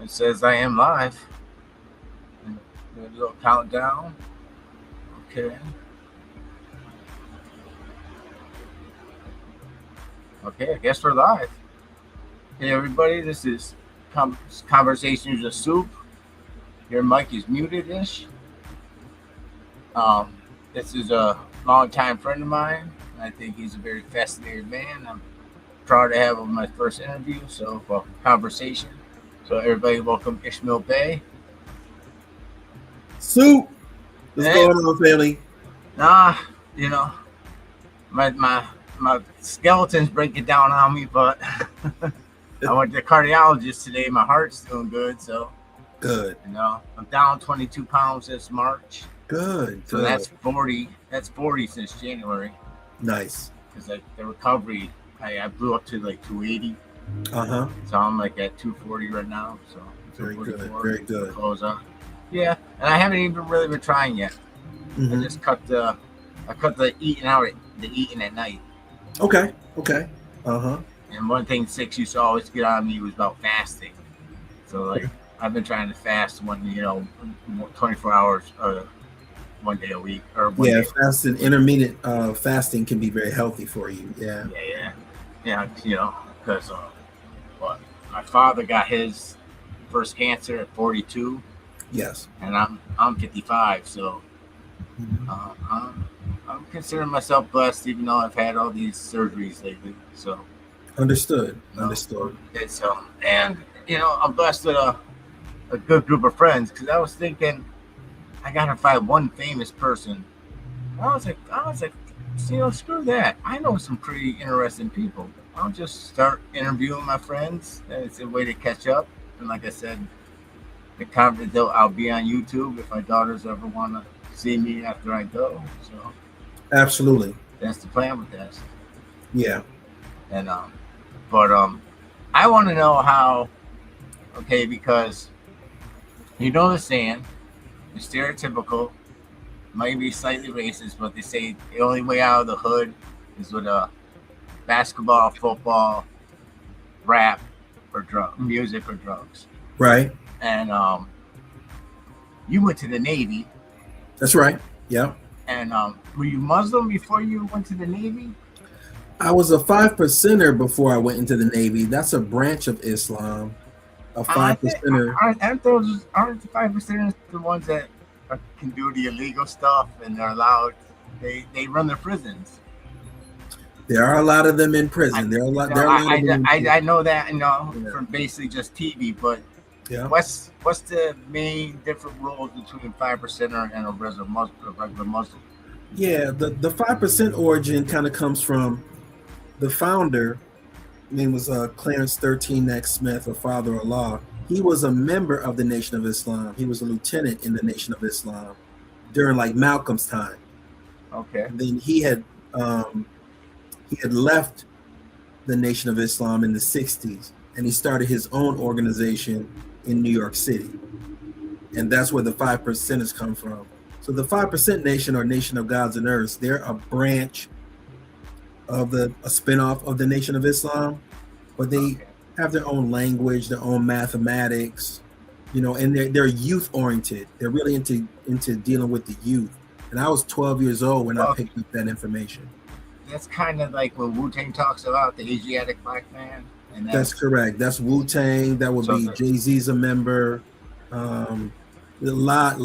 It says I am live. Do a little countdown. Okay. Okay, I guess we're live. Hey everybody, this is Conversations with Soup. Your mic is muted-ish. This is a long-time friend of mine. I think he's a very fascinating man. I'm proud to have him in my first interview, conversation. So everybody, welcome Ismael Bey. Soup, what's going on, family? My skeletons break it down on me, but I went to the cardiologist today. My heart's doing good, so good. I'm down 22 pounds this March. Good. So that's 40. That's 40 since January. Nice. Because the recovery, I blew up to like 280. So I'm like at 240 right now. So very good. Very good. Close up. Yeah, and I haven't even really been trying yet. I just cut the eating at night. Okay. And one thing Six used to always get on me was about fasting. So I've been trying to fast 24 hours, 1 day a week or fasting, intermittent fasting can be very healthy for you. Yeah. Because my father got his first cancer at 42. Yes. And I'm 55, so I'm considering myself blessed, even though I've had all these surgeries lately. So understood. It's and I'm blessed with a good group of friends, because I was thinking I gotta find one famous person. I was like, screw that. I know some pretty interesting people. I'll just start interviewing my friends. It's a way to catch up. And like I said, the conference, I'll be on YouTube if my daughters ever want to see me after I go. So absolutely, that's the plan with that. Yeah. And I want to know how. Okay, because the saying, the stereotypical, might be slightly racist, but they say the only way out of the hood is with basketball, football, rap, or music or drugs. Right. And you went to the Navy. That's right. Yeah. And were you Muslim before you went to the Navy? I was a 5%er before I went into the Navy. That's a branch of Islam. A 5%er. Aren't the 5%ers the ones that can do the illegal stuff and they're allowed? They run the prisons. There are a lot of them in prison. I know that. From basically just TV, but. Yeah. What's the main different rules between 5%er and a regular Muslim? Yeah, the 5% origin kind of comes from the founder. His name was Clarence 13X Smith, or Father Allah. He was a member of the Nation of Islam. He was a lieutenant in the Nation of Islam during Malcolm's time. Okay. And then he had left the Nation of Islam in the 60s, and he started his own organization in New York City. And that's where the 5%ers come from. So the 5% Nation, or Nation of Gods and Earths, they're a branch of a spinoff of the Nation of Islam, but they have their own language, their own mathematics, and they're youth oriented. They're really into dealing with the youth. And I was 12 years old when I picked up that information. That's kind of like when Wu-Tang talks about the Asiatic black man. And that's correct. That's Wu-Tang. That would be Jay-Z's a member. A lot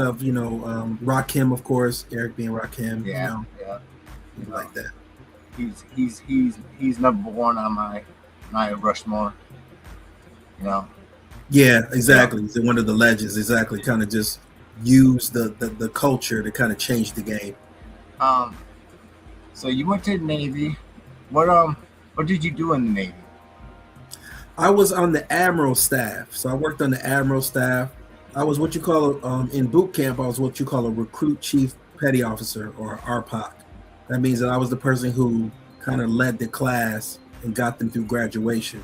of Rakim, of course. Eric being Rakim. Yeah. Like that. He's number one on my Rushmore. Yeah, exactly. He's one of the legends. Exactly. Kind of just use the culture to kind of change the game. So you went to the Navy. What did you do in the Navy? I was on the Admiral staff. So I worked on the Admiral staff. I was what you call in boot camp. I was what you call a recruit chief petty officer, or RPOC. That means that I was the person who kind of led the class and got them through graduation.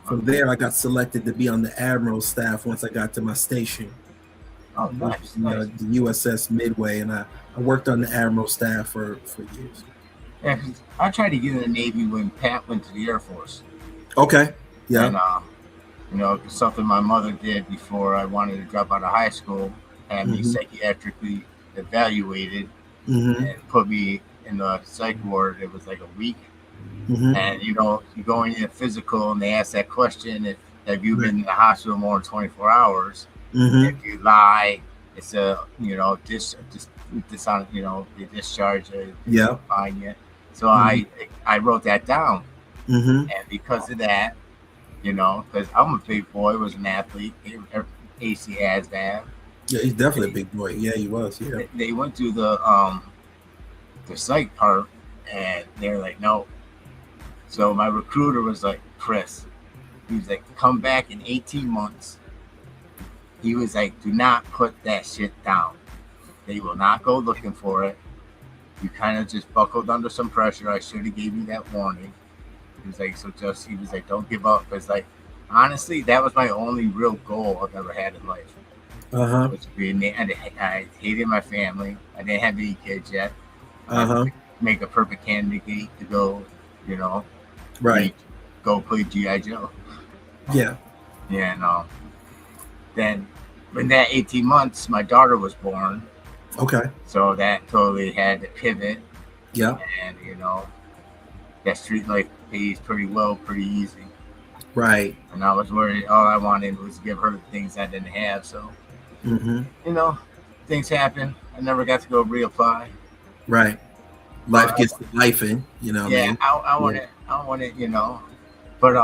From there, I got selected to be on the Admiral staff once I got to my station. Oh, nice. The USS Midway, and I worked on the Admiral staff for years. Yeah, cause I tried to get in the Navy when Pat went to the Air Force. Okay. Yeah. You know, something my mother did before I wanted to drop out of high school, had me Mm-hmm. psychiatrically evaluated Mm-hmm. and put me in the psych ward. It was like a week. Mm-hmm. And you know, you go in your physical and they ask that question, if have you Right. been in the hospital more than 24 hours? Mm-hmm. If you lie, it's a, you know, you know, they discharge you, they Yeah. fine you. So Mm-hmm. I wrote that down, Mm-hmm. and because of that, you know, because I'm a big boy, was an athlete, AC has that. Yeah, he's definitely a They, big boy. Yeah, he was. Yeah. they went through the psych part, and they're like, no. So my recruiter was like, Chris, he was like, come back in 18 months. He was like, do not put that shit down. They will not go looking for it. You kind of just buckled under some pressure. I should have gave you that warning. He was like, he was like, don't give up. Because, like, honestly, that was my only real goal I've ever had in life. Uh-huh. Was to be I hated my family. I didn't have any kids yet. I had Uh-huh. to make a perfect candidate to go, you know, Right. go play G.I. Joe. Yeah. Yeah, and then in that 18 months, my daughter was born. Okay. So that totally had to pivot. Yeah. And, you know, that street life pays pretty well, pretty easy. Right. And I was worried, all I wanted was to give her the things I didn't have. So, Mm-hmm. you know, things happen. I never got to go reapply. Right. Life But gets to life in, you know what I yeah, mean? I want it, you know. But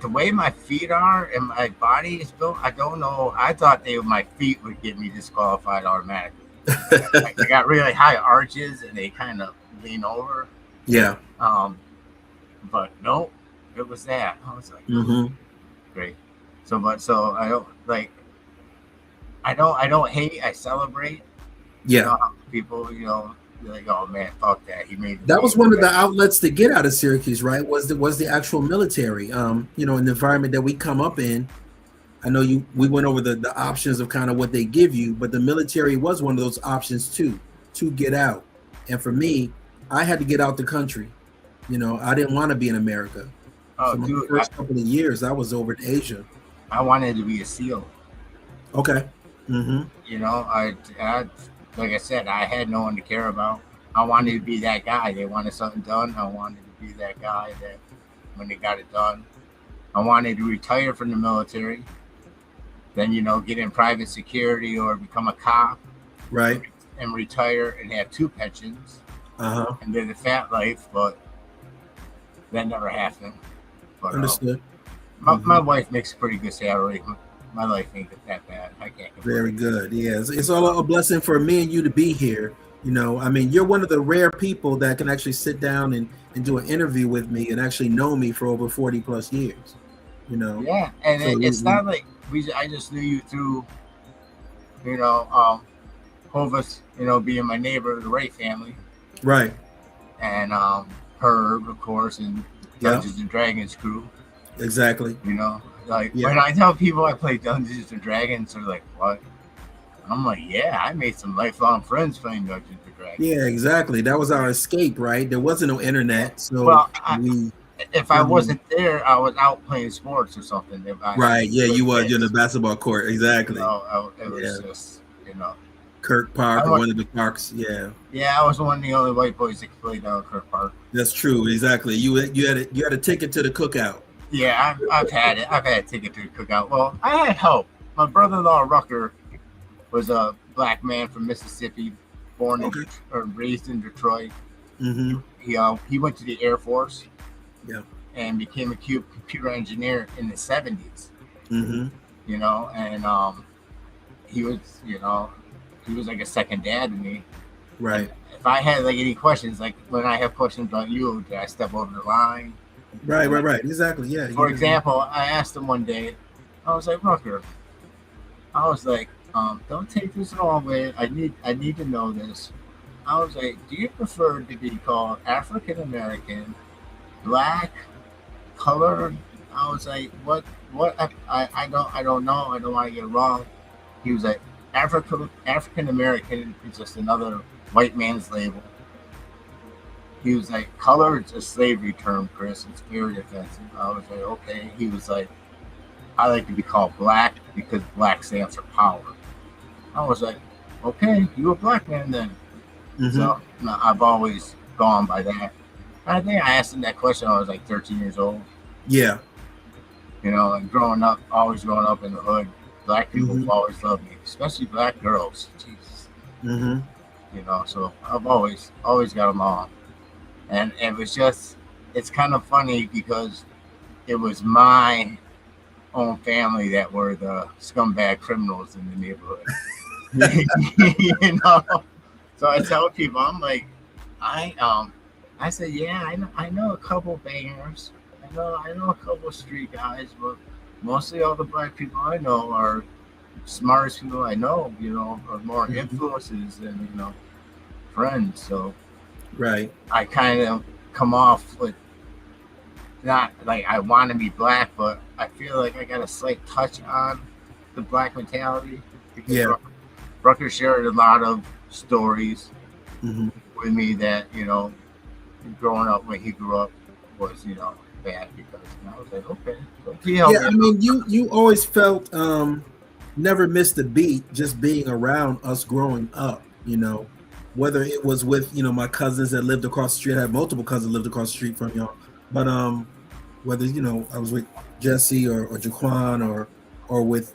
the way my feet are and my body is built, I don't know. I thought my feet would get me disqualified automatically. Like, they got really high arches and they kind of lean over. Yeah. But no, it was that. I was like, Mm-hmm. great. So I don't like. I don't hate. I celebrate. You Yeah. know, people, you know, they're like, oh man, fuck that. He made That was one of the outlets to get out of Syracuse, right? Was the actual military. You know, in the environment that we come up in. I know we went over the options of kind of what they give you, but the military was one of those options too, to get out. And for me, I had to get out the country. You know, I didn't want to be in America. Oh, So my dude, first couple of years, I was over in Asia. I wanted to be a SEAL. Okay. Mm-hmm. You know, I like I said, I had no one to care about. I wanted to be that guy. They wanted something done. I wanted to be that guy that when they got it done. I wanted to retire from the military. Then, you know, get in private security or become a cop. Right. And retire and have 2 pensions. Uh-huh. And live the fat life, but that never happened. But Understood. my wife makes a pretty good salary. My life ain't that bad. I can't complain. Very good. Yeah, it's all a blessing for me and you to be here. You know, I mean, you're one of the rare people that can actually sit down and do an interview with me and actually know me for over 40 plus years. You know. Yeah, and So it's not like I just knew you through, you know, Hovis, you know, being my neighbor, the Wright family. Right. And Herb, of course, and Dungeons and Dragons crew. Exactly. You know, like when I tell people I play Dungeons and Dragons, they're like, "What?" I'm like, "Yeah, I made some lifelong friends playing Dungeons and Dragons." Yeah, exactly. That was our escape, right? There wasn't no internet, so well, if I wasn't there, I was out playing sports or something. Right? Yeah, you was in the basketball court. Exactly. You know, it was just, you know, Kirk Park or one of the parks. Yeah. Yeah, I was one of the only white boys that could play down Kirk Park. That's true. Exactly. You had a ticket to the cookout. Yeah, I've had it. I've had a ticket to the cookout. Well, I had help. My brother-in-law Rucker was a black man from Mississippi, born or raised in Detroit. Mm-hmm. He went to the Air Force. Yeah. And became a computer engineer in the 70s. Mm-hmm. You know, and he was like a second dad to me. Right. And if I had like any questions, like when I have questions about you, did I step over the line? Right. Exactly. Yeah. For example, I asked him one day, I was like, Rucker, I was like, don't take this the wrong way. I need to know this. I was like, do you prefer to be called African American, black, colored? I was like, what? I don't know. I don't want to get it wrong. He was like, African American is just another white man's label. he was like, color is a slavery term, Chris. It's very offensive. I was like, okay. He was like, I like to be called black because black stands for power. I was like, okay, you a black man then. So no, I've always gone by that. I think I asked him that question when I was like 13 years old. Yeah. You know, and always growing up in the hood, black people always loved me, especially black girls. Jesus. You know, so I've always got along. And it was just, it's kind of funny because it was my own family that were the scumbag criminals in the neighborhood. You know? So I tell people, I'm like, I said, yeah, I know a couple bangers. I know a couple street guys, but mostly all the black people I know are smartest people I know, you know, are more influences than, you know, friends. So right. I kind of come off with not like I want to be black, but I feel like I got a slight touch on the black mentality. Because Rucker shared a lot of stories with me that, you know, growing up when he grew up was, you know, bad because I was like, okay. So I mean, you always felt never missed a beat just being around us growing up, you know, whether it was with, you know, my cousins that lived across the street. I had multiple cousins lived across the street from y'all, but whether, you know, I was with Jesse or Jaquan or with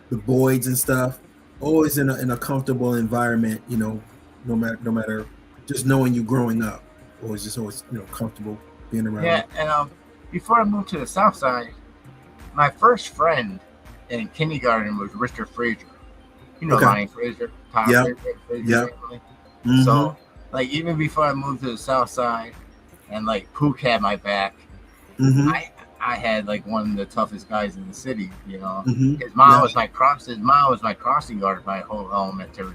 the Boyds and stuff, always in a comfortable environment, you know, no matter just knowing you growing up, always you know, comfortable being around. Yeah, and before I moved to the South Side, my first friend in kindergarten was Richard Frazier. You know, Lonnie Frazier, Tom Frazier family. So, like, even before I moved to the South Side, and like Pook had my back, I had like one of the toughest guys in the city. You know, his mom was my crossing guard my whole elementary.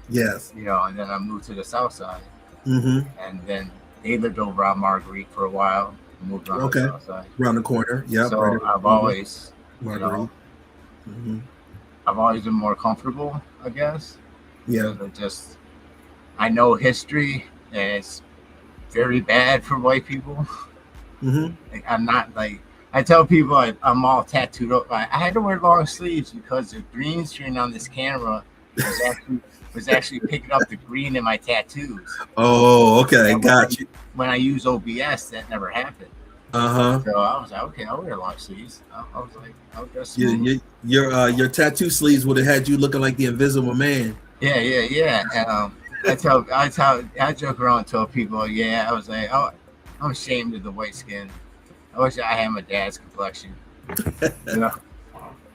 Yes. You know, and then I moved to the South Side, and then they lived over on Marguerite for a while. Moved on the South Side, around the corner. Yeah. So right I've always, Marguerite. You know, I've always been more comfortable, I guess. Yeah. I know history, and it's very bad for white people. Like, I'm not like, I tell people I'm all tattooed up. I had to wear long sleeves because the green screen on this camera was actually picking up the green in my tattoos. Oh, okay, got you. When I use OBS, that never happened. So I was like, okay, I'll wear long sleeves. I was like, I'll just your tattoo sleeves would have had you looking like the Invisible Man. Yeah. And I joke around and tell people, I was like, oh, I'm ashamed of the white skin. I wish I had my dad's complexion. You know,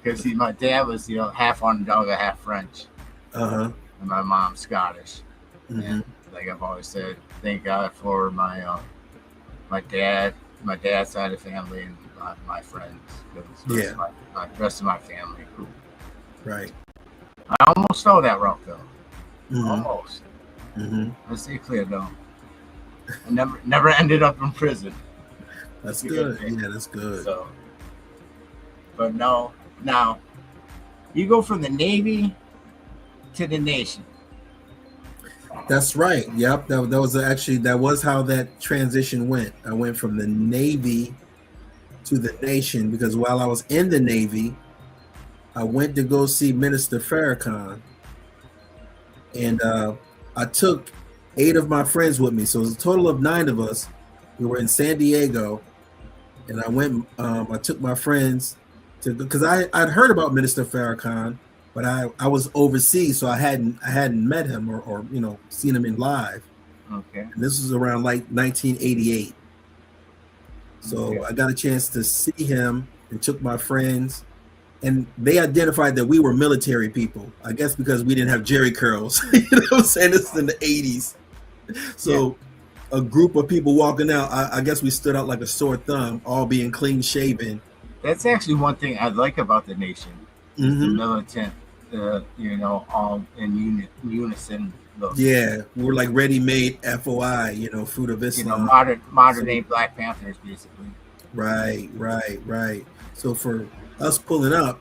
because my dad was, you know, half Onondaga, half French, and my mom's Scottish. And like I've always said, thank God for my dad's side of the family and my friends. Because the rest of my family. Right. I almost stole that route though. Almost. Let's say clear though. I never ended up in prison. That's good. Yeah, that's good. So, but no, now you go from the Navy to the Nation. That's right. Yep. That was how that transition went. I went from the Navy to the Nation because while I was in the Navy, I went to go see Minister Farrakhan, and I took 8 of my friends with me. So it was a total of 9 of us. We were in San Diego, and I went. I took my friends because I'd heard about Minister Farrakhan, but I was overseas, so I hadn't met him or you know, seen him in live. Okay. And this was around like 1988. So I got a chance to see him and took my friends, and they identified that we were military people. I guess because we didn't have jerry curls. You know what I'm saying? This is in the 80s. So a group of people walking out, I guess we stood out like a sore thumb, all being clean shaven. That's actually one thing I like about the Nation. The militant, you know, all in unison. Look. Yeah, we're like ready-made FOI, you know, Fruit of Islam. You know, modern day Black Panthers, basically. Right. So for us pulling up,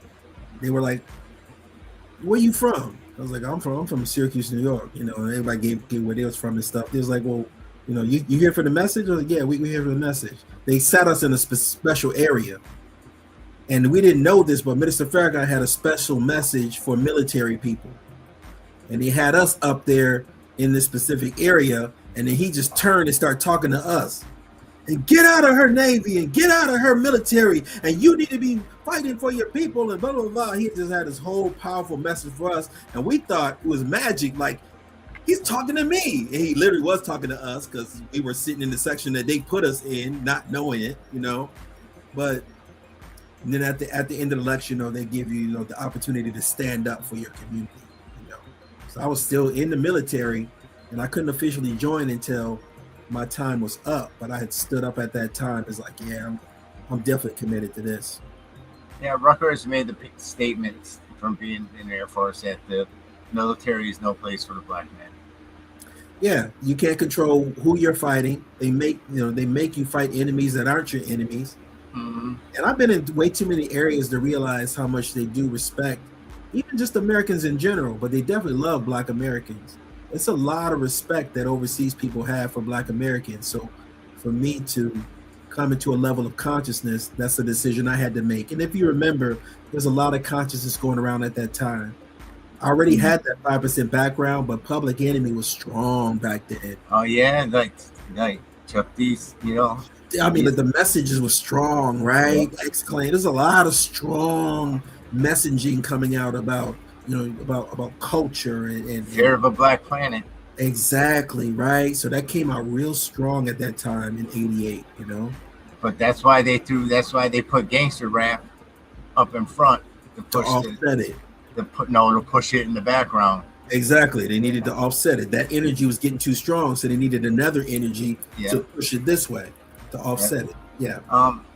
they were like, "Where you from?" I was like, "I'm from Syracuse, New York." You know, and everybody gave where they was from and stuff. They was like, "Well, You know, you here for the message? Or, yeah, we here for the message. They sat us in a special area. And we didn't know this, but Minister Farragut had a special message for military people. And he had us up there in this specific area. And then he just turned and started talking to us. And get out of her Navy and get out of her military. And you need to be fighting for your people and blah, blah, blah. He just had this whole powerful message for us. And we thought it was magic. Like, he's talking to me. And he literally was talking to us because we were sitting in the section that they put us in, not knowing it, you know. But then at the end of the lecture, you know, they give you, you know, the opportunity to stand up for your community, you know. So I was still in the military, and I couldn't officially join until my time was up. But I had stood up at that time. It's like, yeah, I'm definitely committed to this. Yeah, Rutgers made the statements from being in the Air Force that the military is no place for the black man. Yeah, you can't control who you're fighting. They make you fight enemies that aren't your enemies. Mm-hmm. And I've been in way too many areas to realize how much they do respect, even just Americans in general, but they definitely love Black Americans. It's a lot of respect that overseas people have for Black Americans. So for me to come into a level of consciousness, that's a decision I had to make. And if you remember, there's a lot of consciousness going around at that time. I already had that 5% background, but Public Enemy was strong back then. Oh yeah, like Chuck D's, you know. I mean, the messages were strong, right? Yeah. Exclaim. There's a lot of strong messaging coming out about, you know, about culture and fear of a black planet. Exactly, right? So that came out real strong at that time in '88, you know. But that's why they put gangster rap up in front to push it. To push it in the background. Exactly. They needed to offset it. That energy was getting too strong, so they needed another energy to push it this way. To offset it. Yeah.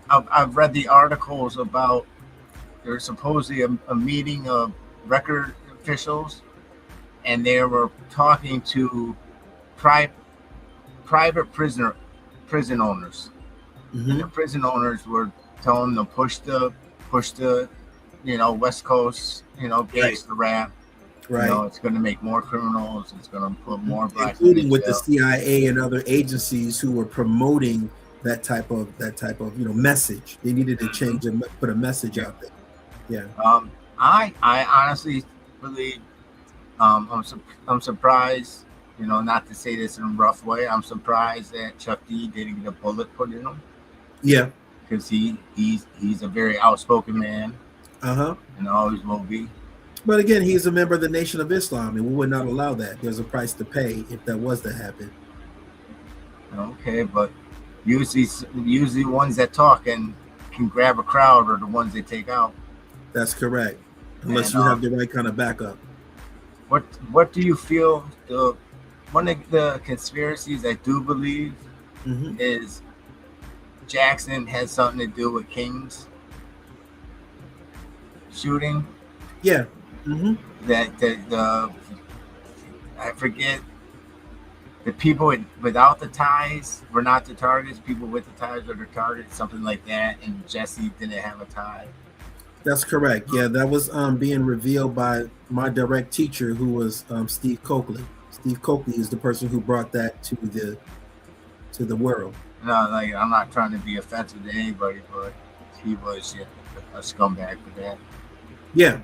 I've read the articles about there's supposedly a meeting of record officials, and they were talking to private prison owners. Mm-hmm. And the prison owners were telling them to push the you know, West Coast, you know, gangster rap. Right. You know, it's going to make more criminals. It's going to put more black, including with the CIA and other agencies who were promoting that type of you know message. They needed to change and put a message out there. Yeah. I honestly believe I'm surprised. You know, not to say this in a rough way, I'm surprised that Chuck D didn't get a bullet put in him. Yeah. Because he's a very outspoken man. And always will be. But again, he's a member of the Nation of Islam, and we would not allow that. There's a price to pay if that was to happen. Okay, but usually ones that talk and can grab a crowd are the ones they take out. That's correct. Unless you have the right kind of backup. What do you feel? One of the conspiracies I do believe is Jackson had something to do with King's shooting. Yeah. That I forget, the people without the ties were not the targets. People with the ties were the targets, something like that. And Jesse didn't have a tie. That's correct. Yeah, that was being revealed by my direct teacher, who was Steve Coakley. Steve Coakley is the person who brought that to the world. No, like, I'm not trying to be offensive to anybody, but he was a scumbag for that. Yeah.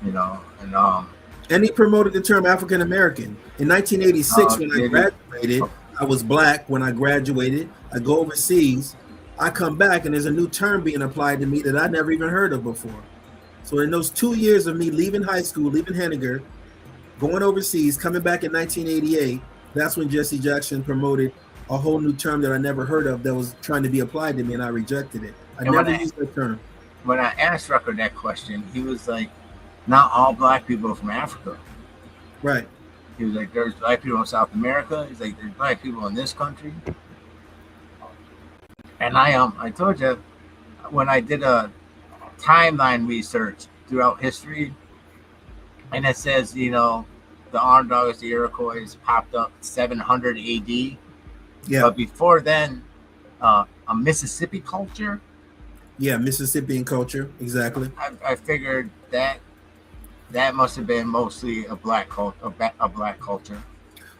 You know, and he promoted the term African American. In 1986, when I graduated, I was black. When I graduated, I go overseas. I come back, and there's a new term being applied to me that I never even heard of before. So in those 2 years of me leaving high school, leaving Henniger, going overseas, coming back in 1988, that's when Jesse Jackson promoted a whole new term that I never heard of that was trying to be applied to me, and I rejected it. I never used that term. When I asked Rucker that question, he was like, not all black people are from Africa. Right. He was like, there's black people in South America. He's like, there's black people in this country. And I told you, when I did a timeline research throughout history, and it says, you know, the Onondagas, the Iroquois popped up 700 AD. Yeah. But before then, a Mississippi culture. Yeah, Mississippian culture, exactly. I figured that must have been mostly a black culture.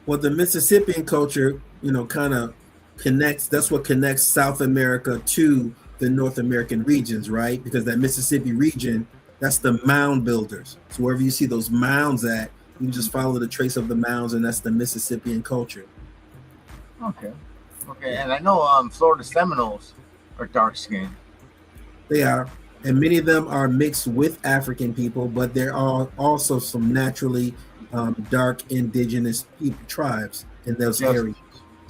Well, the Mississippian culture kind of connects. That's what connects South America to the North American regions, right? Because that Mississippi region, that's the mound builders. So wherever you see those mounds at, you can just follow the trace of the mounds, and that's the Mississippian culture. Okay. Okay. And I know Florida Seminoles are dark skinned. They are, and many of them are mixed with African people, but there are also some naturally dark indigenous tribes in those areas.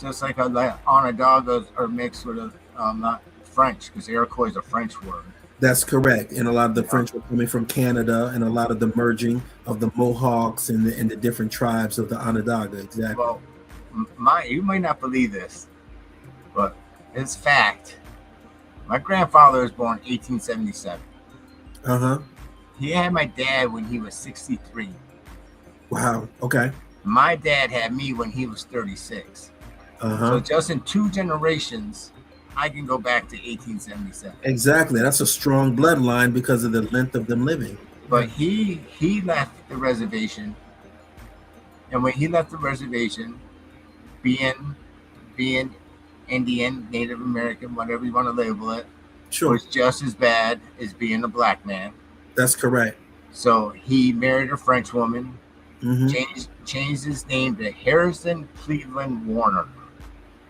Just like Onondagas are mixed with not French, because Iroquois is a French word. That's correct, and a lot of the French were coming from Canada, and a lot of the merging of the Mohawks and the different tribes of the Onondaga. Exactly. Well, you might not believe this, but it's fact. My grandfather was born 1877. He had my dad when he was 63. Wow. Okay. My dad had me when he was 36. So just in 2 generations, I can go back to 1877. Exactly. That's a strong bloodline because of the length of them living. But he left the reservation, and when he left the reservation, being Indian, Native American, whatever you want to label it, sure, was just as bad as being a black man. That's correct. So he married a French woman, changed his name to Harrison Cleveland Warner.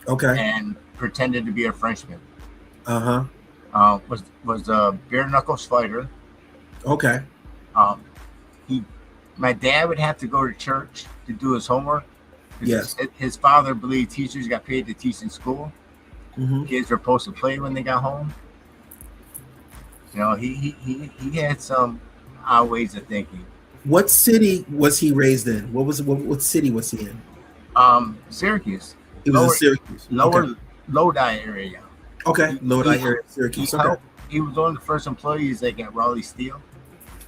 Okay. And pretended to be a Frenchman. Was a bare knuckles fighter. Okay. My dad would have to go to church to do his homework. Yes. His father believed teachers got paid to teach in school. Kids were supposed to play when they got home. He had some odd ways of thinking. What city was he raised in? What city was he in? Syracuse. He was in Syracuse. Lower Lodi area. Okay. Lodi area, Syracuse. He was one of the first employees like at Raleigh Steel.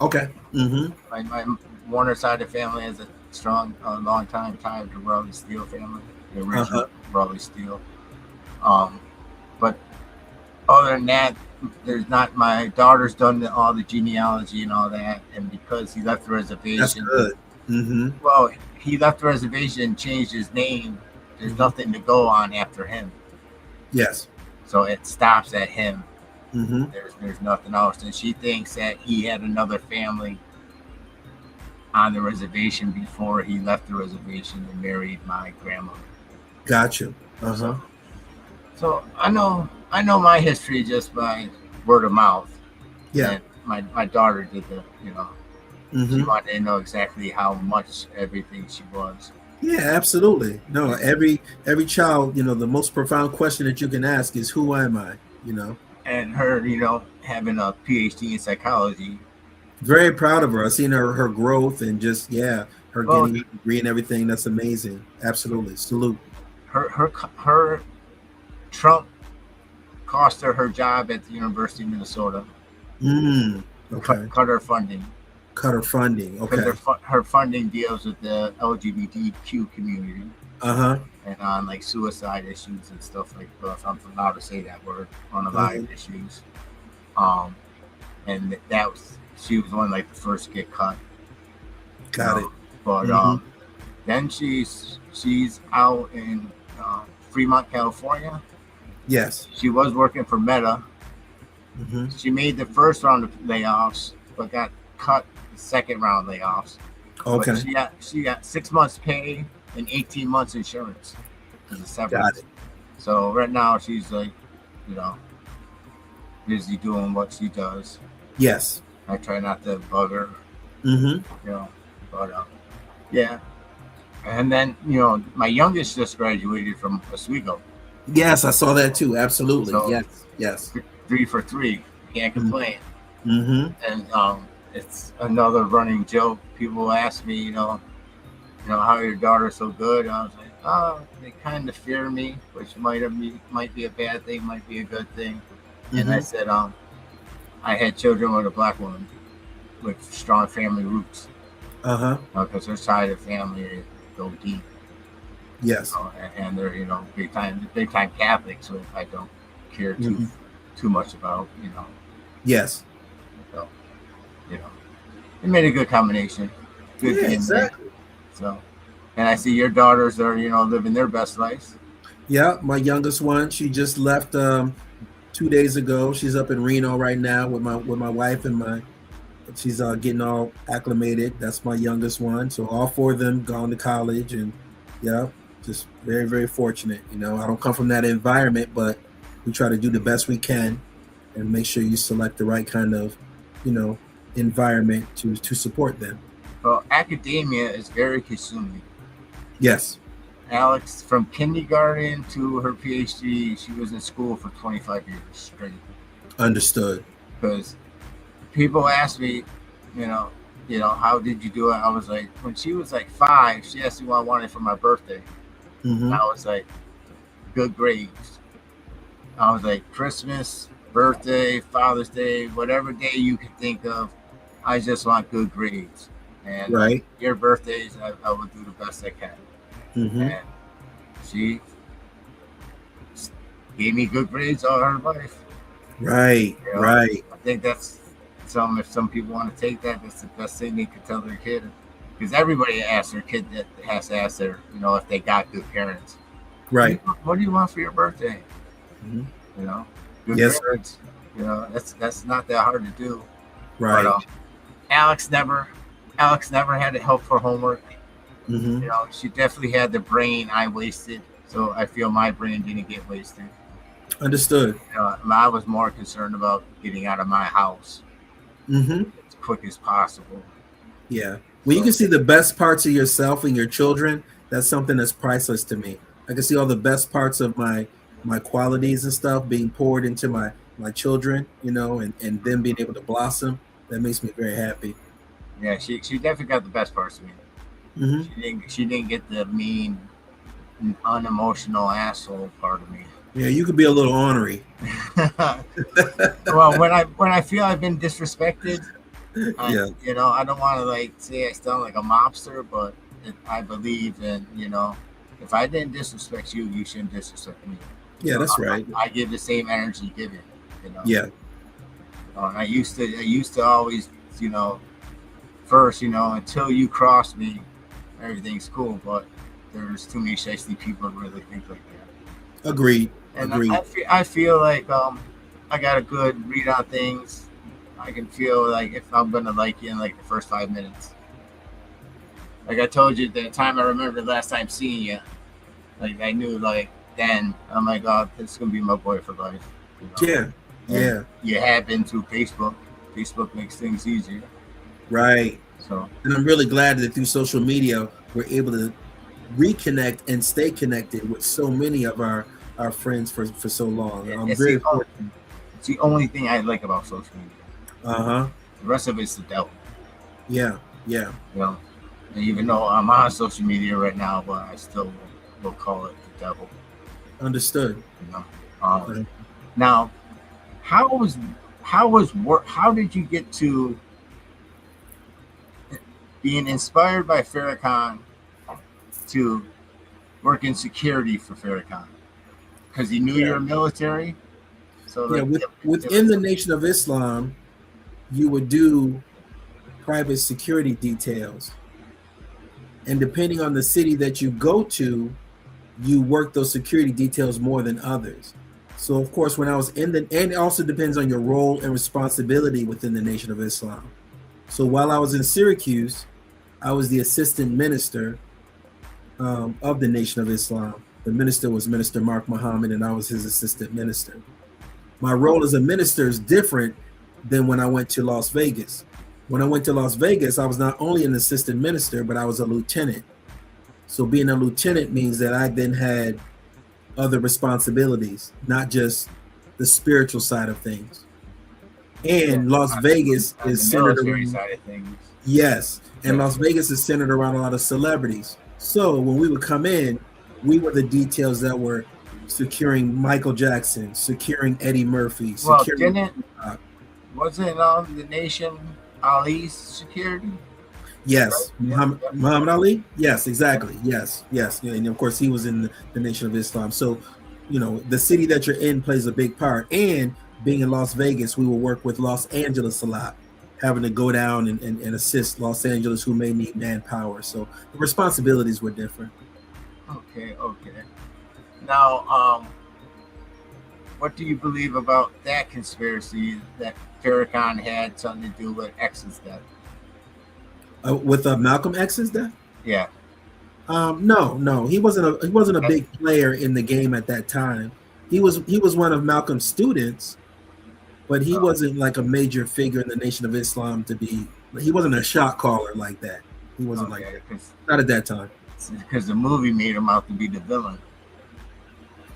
Okay. My Warner side of the family has a strong, long time tie to Raleigh Steel family, the original Raleigh Steel. But other than that, there's not. My daughter's done all the genealogy and all that, and because he left the reservation, that's good. Well, he left the reservation and changed his name. There's nothing to go on after him. Yes. So it stops at him. There's nothing else, and she thinks that he had another family on the reservation before he left the reservation and married my grandmother. Gotcha. So I know my history just by word of mouth. Yeah. And my daughter did she wanted to know exactly how much everything she was. Yeah, absolutely. No, every child, the most profound question that you can ask is, who am I? And her, having a PhD in psychology. Very proud of her. I've seen her growth and just her getting a degree and everything. That's amazing. Absolutely. Salute. Her Trump cost her job at the University of Minnesota. Okay. Cut her funding. Okay. Her funding deals with the LGBTQ community. And on like suicide issues and stuff like that. If I'm allowed to say that word, on a lot of issues. And she was one like the first to get cut. Got it. But then she's out in Fremont, California. Yes. She was working for Meta. She made the first round of layoffs, but got cut the second round layoffs. Okay. But she got 6 months pay and 18 months insurance as a severance. Got it. So right now she's like, busy doing what she does. Yes. I try not to bug her. But yeah. And then my youngest just graduated from Oswego. Yes, I saw that too. Absolutely. So, yes. 3 for 3. Can't complain. And it's another running joke. People ask me, how your daughter's so good. I was like, they kind of fear me, which might be a bad thing, might be a good thing. And I said, I had children with a black woman with strong family roots. Because her side of the family go deep. Yes. And they're big time Catholics, so I don't care too much about Yes. So it made a good combination. Good exactly. So, and I see your daughters are living their best lives. Yeah, my youngest one. She just left 2 days ago. She's up in Reno right now with my wife and my. She's getting all acclimated. That's my youngest one. So all four of them gone to college, and yeah, just very very fortunate. You know, I don't come from that environment, but we try to do the best we can and make sure you select the right kind of, environment to support them. Well, academia is very consuming. Yes. Alex, from kindergarten to her PhD, she was in school for 25 years straight. Understood. Because people ask me, how did you do it? I was like, when she was like 5, she asked me what I wanted for my birthday. Mm-hmm. I was like, good grades. I was like, Christmas, birthday, Father's Day, whatever day you could think of, I just want good grades. And right. Your birthdays, I will do the best I can. Mm-hmm. And she gave me good grades all her life. Right, right. I think that's if some people want to take that, that's the best thing they could tell their kid. Because everybody asks their kid that has to ask their, if they got good parents. Right. What do you want for your birthday? Mm-hmm. Good yes, parents. That's not that hard to do. Right. But, Alex never had to help for homework. Mm-hmm. She definitely had the brain I wasted. So I feel my brain didn't get wasted. Understood. I was more concerned about getting out of my house as quick as possible. Yeah. When you can see the best parts of yourself and your children, that's something that's priceless to me. I can see all the best parts of my qualities and stuff being poured into my children, and them being able to blossom. That makes me very happy. Yeah, she definitely got the best parts of me. Mm-hmm. She didn't get the mean, unemotional asshole part of me. Yeah, you could be a little ornery. Well, when I feel I've been disrespected, yeah. I don't want to say I sound like a mobster, but I believe in, if I didn't disrespect you, you shouldn't disrespect me. Yeah, that's right. I give the same energy given. Yeah. And I used to always, first, until you cross me, everything's cool. But there's too many shiesty people that really think like that. Agreed. And Agreed. I feel like I got a good read on things. I can feel like if I'm gonna like you in like the first 5 minutes. Like I told you, the time I remember the last time seeing you, like I knew then I'm like, oh, this is gonna be my boy for life. Yeah. Yeah. You have been through Facebook. Facebook makes things easier. Right. So, and I'm really glad that through social media we're able to reconnect and stay connected with so many of our friends for so long. I'm very fortunate. It's the only thing I like about social media. Uh-huh. The rest of it's the devil. Yeah. Yeah. Even though I'm on social media right now, but I still will call it the devil. Understood. Now, how did you get to being inspired by Farrakhan to work in security for Farrakhan? Because he knew you were military. So within the Nation of Islam, you would do private security details, and depending on the city that you go to, you work those security details more than others. So of course, when I was and it also depends on your role and responsibility within the Nation of Islam. So while I was in Syracuse, I was the assistant minister of the Nation of Islam. The minister was Minister Mark Muhammad, and I was his assistant minister. My role as a minister is different than when I went to Las Vegas. When I went to Las Vegas, I was not only an assistant minister, but I was a lieutenant. So being a lieutenant means that I then had other responsibilities, not just the spiritual side of things. And Las Vegas is centered around side of things. Yes, and Las Vegas is centered around a lot of celebrities. So when we would come in, we were the details that were securing Michael Jackson, securing Eddie Murphy. Wasn't the Nation Ali's security? Yes, right? Muhammad Ali. Yes, exactly. Yes. And of course, he was in the Nation of Islam. So, the city that you're in plays a big part. And being in Las Vegas, we will work with Los Angeles a lot, having to go down and assist Los Angeles who may need manpower. So the responsibilities were different. Okay. Now, what do you believe about that conspiracy that Farrakhan had something to do with X's death? With Malcolm X's death? Yeah. No, he wasn't a That- big player in the game at that time. He was one of Malcolm's students, but he wasn't like a major figure in the Nation of Islam to be. He wasn't a shot caller like that. He wasn't like that. Not at that time. Because the movie made him out to be the villain.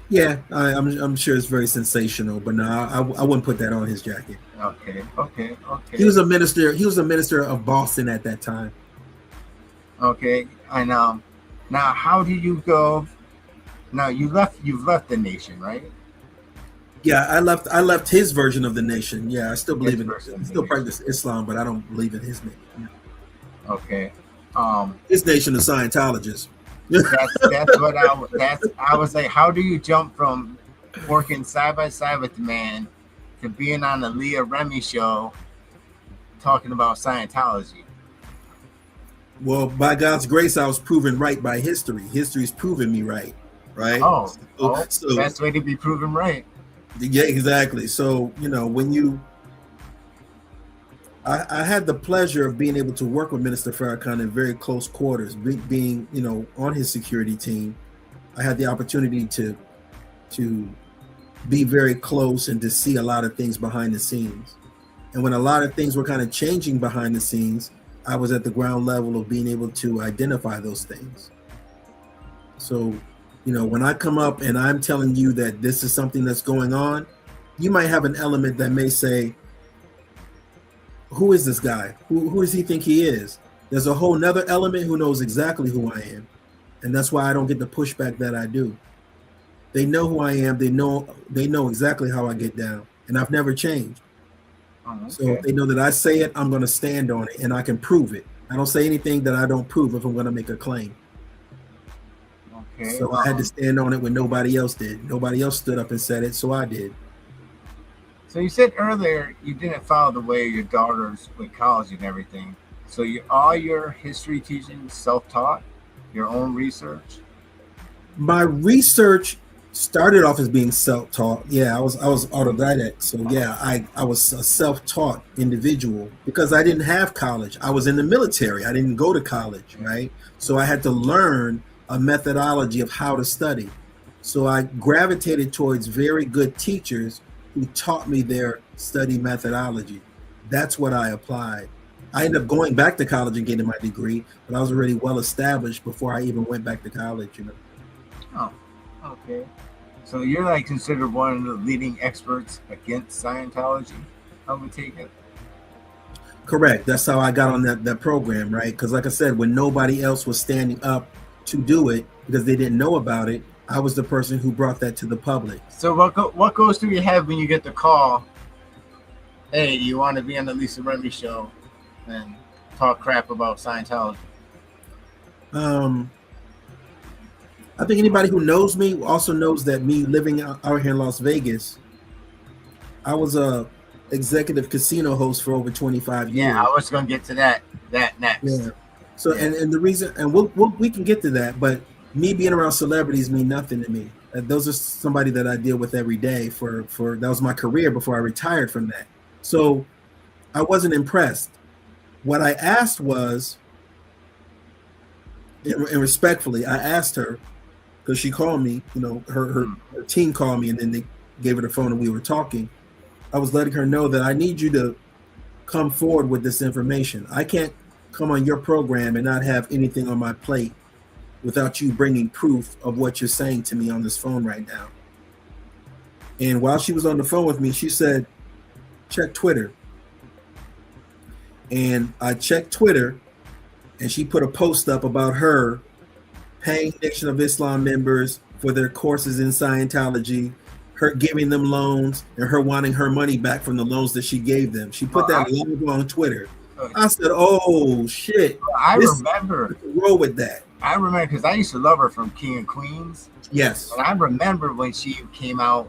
Yeah, I'm sure it's very sensational, but no, I wouldn't put that on his jacket. Okay. He was a minister. He was a minister of Boston at that time. Okay, and now how do you go? Now you've left the nation, right? Yeah, I left his version of the nation. Yeah, I still believe in. version of I the still nation. practice Islam, but I don't believe in his nation. Yeah. Okay. His nation of Scientologists. That's what I was like, how do you jump from working side by side with the man to being on the Leah Remy show talking about Scientology? Well, by God's grace, I was proven right by history. History's proven me right. Right. So best way to be proven right. Yeah, exactly. So, when I had the pleasure of being able to work with Minister Farrakhan in very close quarters, being, on his security team. I had the opportunity to be very close and to see a lot of things behind the scenes. And when a lot of things were kind of changing behind the scenes, I was at the ground level of being able to identify those things. So, when I come up and I'm telling you that this is something that's going on, you might have an element that may say, who is this guy? Who does he think he is? There's a whole nother element who knows exactly who I am. And that's why I don't get the pushback that I do. They know who I am. They know exactly how I get down. And I've never changed. Okay. So if they know that I say it, I'm going to stand on it and I can prove it. I don't say anything that I don't prove if I'm going to make a claim. Okay. So I had to stand on it when nobody else did. Nobody else stood up and said it, so I did. So you said earlier you didn't follow the way your daughters with college and everything. So all your history teaching self-taught, your own research? My research started off as being self-taught. Yeah, I was autodidact. So yeah, I was a self-taught individual because I didn't have college. I was in the military. I didn't go to college, right? So I had to learn a methodology of how to study. So I gravitated towards very good teachers who taught me their study methodology. That's what I applied. I ended up going back to college and getting my degree, but I was already well established before I even went back to college, Oh, okay. So you're like considered one of the leading experts against Scientology, I would take it? Correct. That's how I got on that program, right? Because like I said, when nobody else was standing up to do it because they didn't know about it, I was the person who brought that to the public. So what goes through your head when you get the call, hey, you want to be on the Lisa Remy show and talk crap about Scientology? I think anybody who knows me also knows that me living out here in Las Vegas, I was a executive casino host for over 25 years. Yeah, I was going to get to that next. Yeah. So and the reason, and we can get to that, but me being around celebrities mean nothing to me. Those are somebody that I deal with every day for that was my career before I retired from that. So I wasn't impressed. What I asked was, and respectfully, I asked her, because she called me, her team called me and then they gave her the phone and we were talking. I was letting her know that I need you to come forward with this information. I can't come on your program and not have anything on my plate without you bringing proof of what you're saying to me on this phone right now. And while she was on the phone with me, she said, check Twitter. And I checked Twitter and she put a post up about her paying Nation of Islam members for their courses in Scientology, her giving them loans, and her wanting her money back from the loans that she gave them. She put that logo on Twitter. I said, "Oh shit!" I remember. Roll with that. I remember because I used to love her from King of Queens. Yes. And I remember when she came out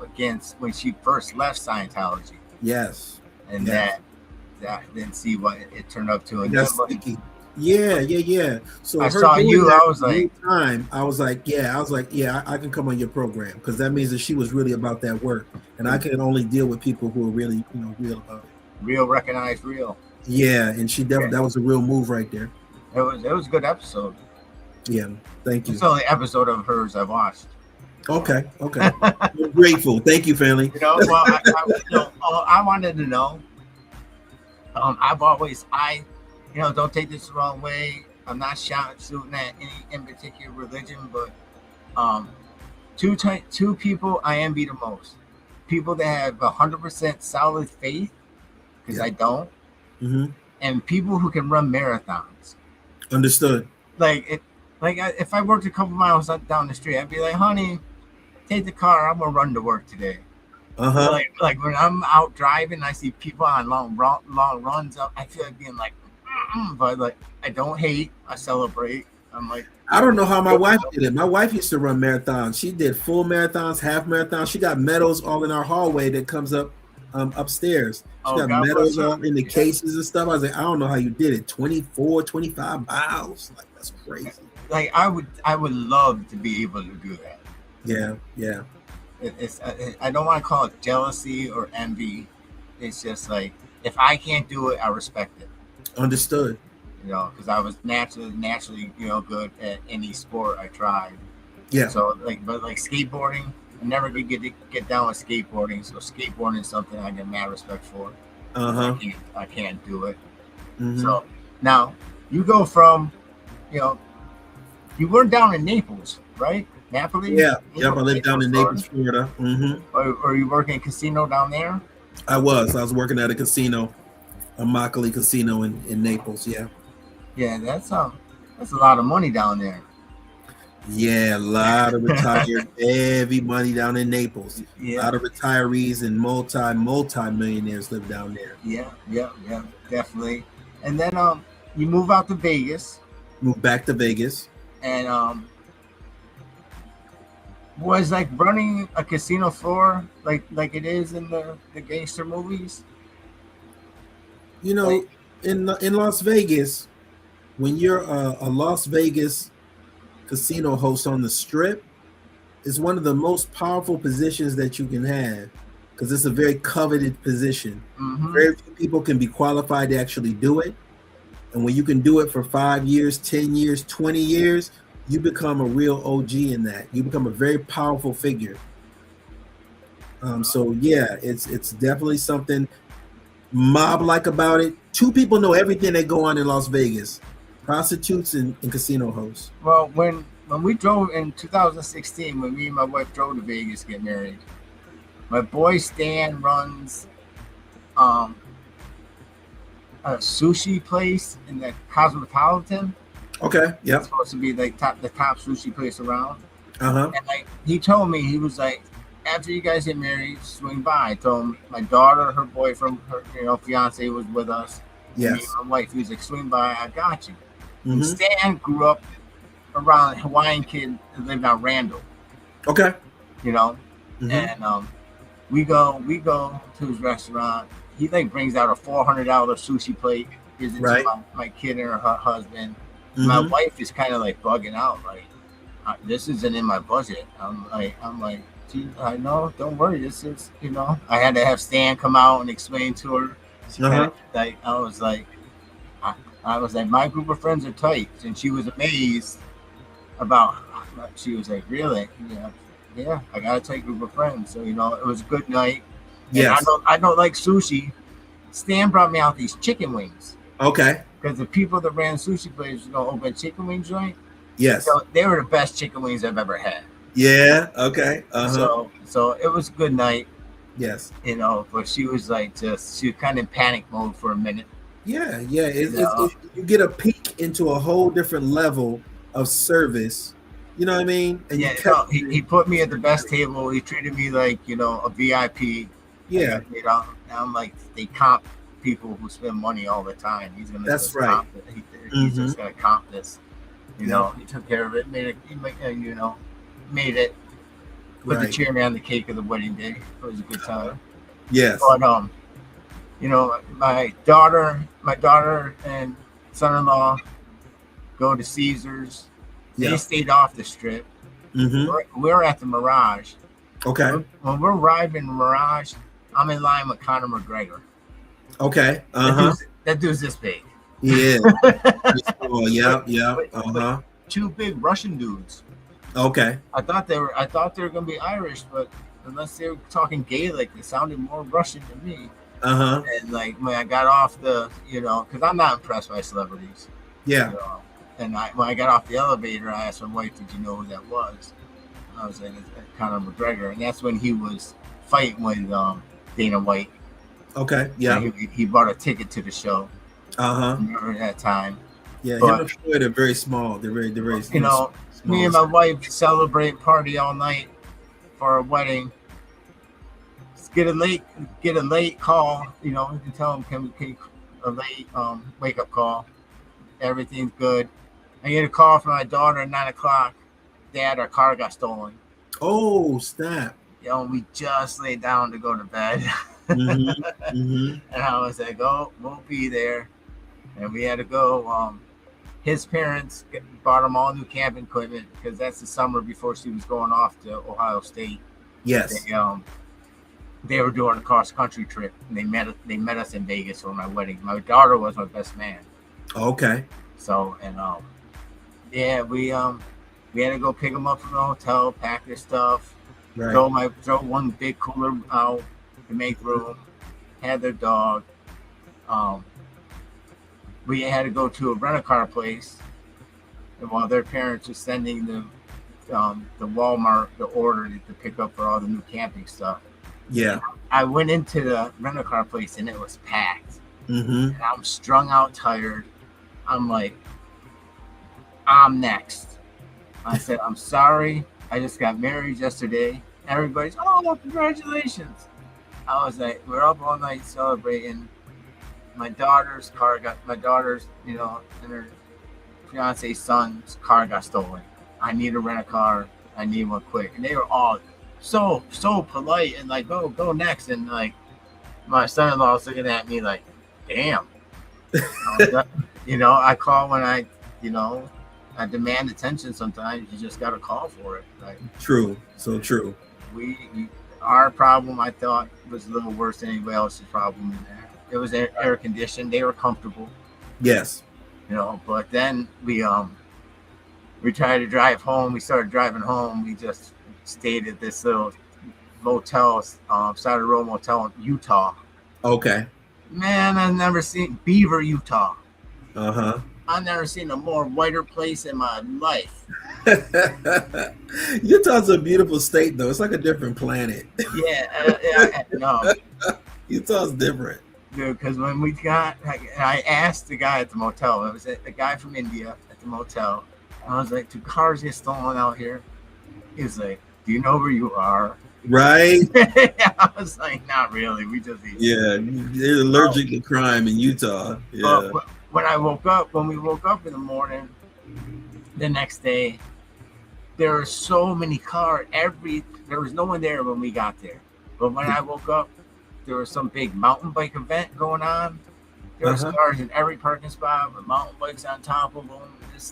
when she first left Scientology. Yes. And that didn't see what it turned up to. And that's sneaky. Yeah. So I her saw doing you. that I was like, time, I was like, yeah, I can come on your program because that means that she was really about that work, and I can only deal with people who are really, real about it. real, recognized real. Yeah, and she definitely Yeah, that was a real move right there. it was a good episode. Yeah, thank It's you. the only episode of hers I watched. Okay. I'm grateful. Thank you, family. Well, I wanted to know. I've always, don't take this the wrong way. I'm not shooting at any in particular religion, but um, two people I envy the most. People that have 100% solid faith, because Yeah. I don't, Mm-hmm. and people who can run marathons. Understood. If I worked a couple miles down the street, I'd be like, honey, take the car. I'm gonna run to work today. Uh-huh. Like when I'm out driving, I see people on long runs. I feel like being like, but like I don't hate. I celebrate. I'm like, I don't know how my wife did it. My wife used to run marathons. She did full marathons, half marathons. She got medals all in our hallway that comes up upstairs. She got God bless medals her. all in the cases and stuff. I was like, I don't know how you did it. 24, 25 miles. Like, that's crazy. Like I would love to be able to do that. Yeah. I don't want to call it jealousy or envy. It's just like if I can't do it, I respect it. Understood. Because I was naturally, good at any sport I tried. Yeah. So but skateboarding, I never could get down with skateboarding. So skateboarding is something I get mad respect for. Uh-huh. I can't do it. Mm-hmm. So now you go from, you weren't down in Naples, right? Napoli? Yeah. Yep. I lived down in Naples, Florida. Mm-hmm. Or you working in a casino down there? I was working at a casino, a Immokalee Casino in Naples. Yeah. Yeah, that's a lot of money down there. Yeah, a lot of retired, heavy money down in Naples. Yeah. A lot of retirees and multi-millionaires live down there. Yeah, definitely. And then you move out to Vegas. Moved back to Vegas. And was like running a casino floor like it is in the gangster movies. In Las Vegas, when you're a Las Vegas casino host on the Strip, it's one of the most powerful positions that you can have because it's a very coveted position. Mm-hmm. Very few people can be qualified to actually do it. And when you can do it for 5 years, 10 years, 20 years, you become a real OG in that. You become a very powerful figure. So yeah, it's definitely something mob-like about it. Two people know everything that go on in Las Vegas: prostitutes and casino hosts. Well, when we drove in 2016, when me and my wife drove to Vegas to get married, my boy Stan runs a sushi place in the Cosmopolitan. Okay. Yeah. It's supposed to be like the top sushi place around. Uh-huh. And like he told me, he was like, after you guys get married, swing by. I told him my daughter, her boyfriend, her fiance was with us. Yes. Me and my wife. He was like, swing by. I got you. Mm-hmm. Stan grew up around a Hawaiian kid that lived on Randall. Okay. Mm-hmm. And we go to his restaurant. He like brings out a $400 sushi plate. Gives it to my kid and her husband. Mm-hmm. My wife is kind of like bugging out, like this isn't in my budget. I'm like, gee, I know, don't worry. This is, I had to have Stan come out and explain to her. I was like, my group of friends are tight, and she was amazed about. She was like, really? Yeah, I got a tight group of friends. So it was a good night. Yes. I don't like sushi. Stan brought me out these chicken wings. Okay. Because the people that ran sushi places was going to open a chicken wing joint. Yes. So they were the best chicken wings I've ever had. Yeah. Okay. Uh-huh. So it was a good night. Yes. But she was like she was kind of in panic mode for a minute. Yeah. You get a peek into a whole different level of service. You know what I mean? And he put me at the best table. He treated me like, a VIP. Yeah. And I'm like, they comp people who spend money all the time. He's gonna. That's right. Comp it. He's just gonna comp this. He took care of it. Made it. Put the cherry on the cake of the wedding day. It was a good time. Yes. But my daughter and son-in-law, go to Caesars. Yeah. They stayed off the strip. We're at the Mirage. Okay. When we're riding Mirage, I'm in line with Conor McGregor. Okay. That dude's this big. Yeah. Oh, yeah. Two big Russian dudes. Okay. I thought they were gonna be Irish, but unless they were talking Gaelic, they sounded more Russian to me. And like when I got off the, because I'm not impressed by celebrities. Yeah. And when I got off the elevator, I asked my wife, "Did you know who that was?" I was like, Conor McGregor, and that's when he was fighting with Dana White. Okay. Yeah. He bought a ticket to the show. Remember that time? Yeah. Him and Floyd are very small. They're very. Small. Me and my wife celebrate, party all night for a wedding. Get a late call. We can tell them can a late wake up call. Everything's good. I get a call from my daughter at 9:00. Dad, our car got stolen. Oh, snap! We just laid down to go to bed. And I was like, "Oh, we'll be there." And we had to go. His parents bought him all new camping equipment because that's the summer before she was going off to Ohio State. Yes. They were doing a cross country trip, and they met us in Vegas for my wedding. My daughter was my best man. Okay. So we had to go pick them up from the hotel, pack their stuff, right. Throw one big cooler out to make room, had their dog. We had to go to a rent-a-car place, and while their parents were sending the Walmart the order to pick up for all the new camping stuff. Yeah. I went into the rent-a-car place and it was packed. And I'm strung out, tired. I'm like, I'm next. I said, I'm sorry. I just got married yesterday. Everybody's, oh, congratulations. I was like, we're up all night celebrating. My daughter's, and her fiance's son's car got stolen. I need to rent a car. I need one quick. And they were all so polite and like, go next. And like, my son-in-law was looking at me like, damn. I call when I demand attention sometimes. You just got to call for it. Like, true. So true. Our problem, I thought, was a little worse than anybody else's problem in there. It was air conditioned. They were comfortable. Yes. But then we tried to drive home. We started driving home. We just stayed at this little motel, side of the road motel in Utah. Okay. Man, I've never seen Beaver, Utah. I've never seen a more whiter place in my life. Utah's a beautiful state, though. It's like a different planet. No. Utah's different. Dude, because when I asked the guy at the motel, it was a guy from India at the motel. I was like, do cars get stolen out here? He was like, do you know where you are? Right. I was like, not really. We just eat. Yeah, they're allergic to crime in Utah. Yeah. But when we woke up in the morning, the next day, there were so many cars. There was no one there when we got there. But when I woke up, there was some big mountain bike event going on. There was cars in every parking spot with mountain bikes on top of them.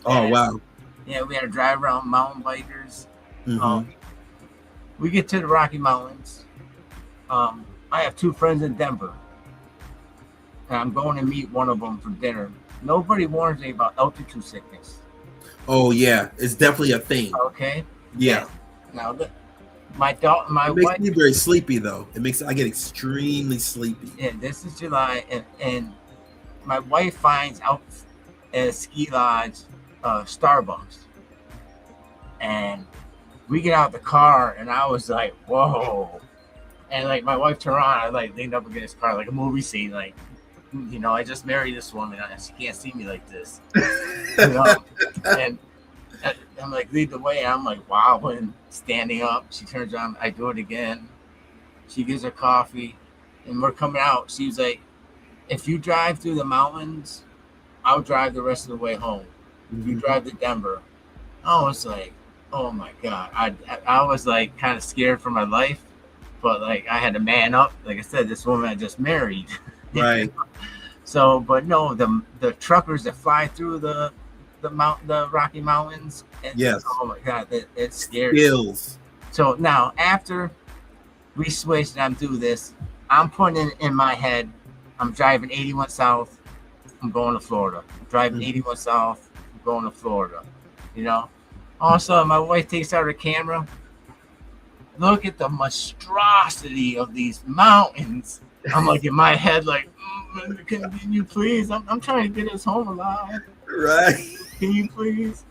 Oh, wow. Yeah, we had to drive around mountain bikers. We get to the Rocky Mountains. I have two friends in Denver. And I'm going to meet one of them for dinner. Nobody warns me about altitude sickness. Oh, yeah. It's definitely a thing. Okay? Yeah. Now, my wife makes me very sleepy, though. I get extremely sleepy. Yeah, this is July, and my wife finds out at a ski lodge Starbucks. And we get out the car, and I was like, whoa. And like my wife turned around, I leaned up against the car like a movie scene, like, I just married this woman, and she can't see me like this. And I'm like, lead the way. I'm like, wow, and standing up. She turns around, I do it again. She gives her coffee, and we're coming out. She's like, if you drive through the mountains, I'll drive the rest of the way home. If you drive to Denver. I was like, oh my God. I was like kind of scared for my life, but like I had to man up. Like I said, this woman I just married. Right. So, but no, the truckers that fly through the the Rocky Mountains. Yes. Oh my God, it's scary. Skills. So now after we switched and I'm doing this, I'm putting in my head, I'm driving 81 South, I'm going to Florida. I'm driving 81 South, I'm going to Florida. You know? Also, my wife takes out her camera. Look at the monstrosity of these mountains. I'm like in my head, like, can you please? I'm trying to get us home alive. Right. Can you please?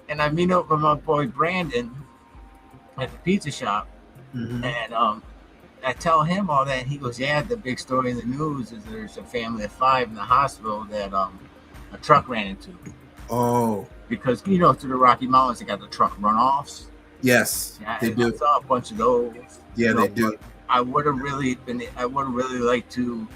And I meet up with my boy Brandon at the pizza shop, and I tell him all that. And he goes, "Yeah, the big story in the news is there's a family of 5 in the hospital that a truck ran into." Oh. Because through the Rocky Mountains, they got the truck runoffs. Yes, they do. I saw a bunch of those. Yeah, they do. I would have really liked to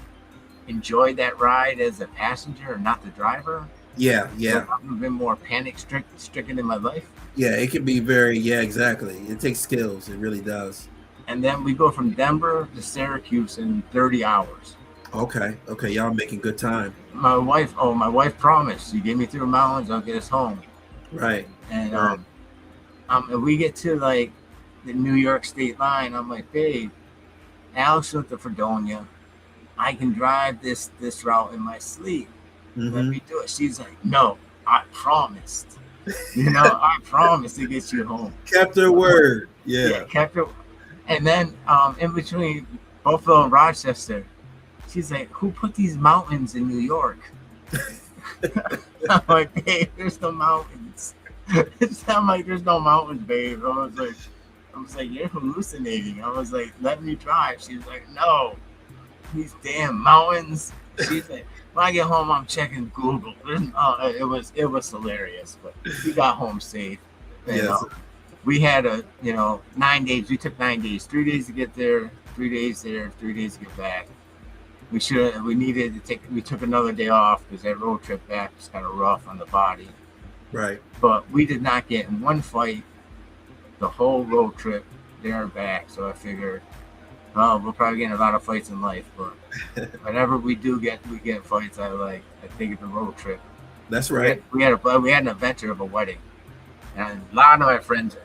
enjoy that ride as a passenger and not the driver. Yeah. So I've been more panic stricken in my life. Yeah, it can be very, exactly. It takes skills. It really does. And then we go from Denver to Syracuse in 30 hours. Okay, y'all making good time. My wife promised. She gave me through the mountains, I'll get us home. Right. And if we get to like the New York state line, I'm like, babe, Alex went to Fredonia. I can drive this route in my sleep. Let me do it. She's like, no, I promised. I promised to get you home. Kept her word. Yeah, kept her. And then in between Buffalo and Rochester, she's like, who put these mountains in New York? I'm like, babe, there's no mountains. I'm like, there's no mountains, babe. I was like, you're hallucinating. I was like, let me drive. She was like, no, these damn mountains. She's like, when I get home, I'm checking Google. It was hilarious, but we got home safe. And, yes. We had 9 days. We took 9 days, 3 days to get there, 3 days there, 3 days to get back. We took another day off because that road trip back was kind of rough on the body. Right. But we did not get in one fight the whole road trip there and back. So I figured, we'll probably get in a lot of fights in life, but whenever we get fights, I think of the road trip. That's right. We had an adventure of a wedding, and a lot of my friends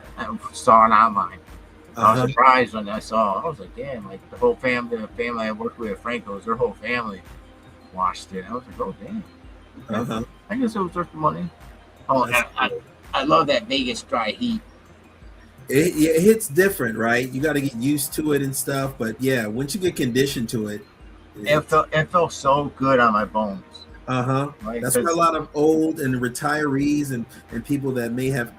saw it online. I was surprised when I saw. I was like, damn! Like the whole family, I worked with at Franco's, their whole family watched it. I was like, oh damn! I guess it was worth the money. Oh, I love that Vegas dry heat. It hits different, right? You got to get used to it and stuff. But yeah, once you get conditioned to it, it felt so good on my bones. Right? That's why a lot of old and retirees and people that may have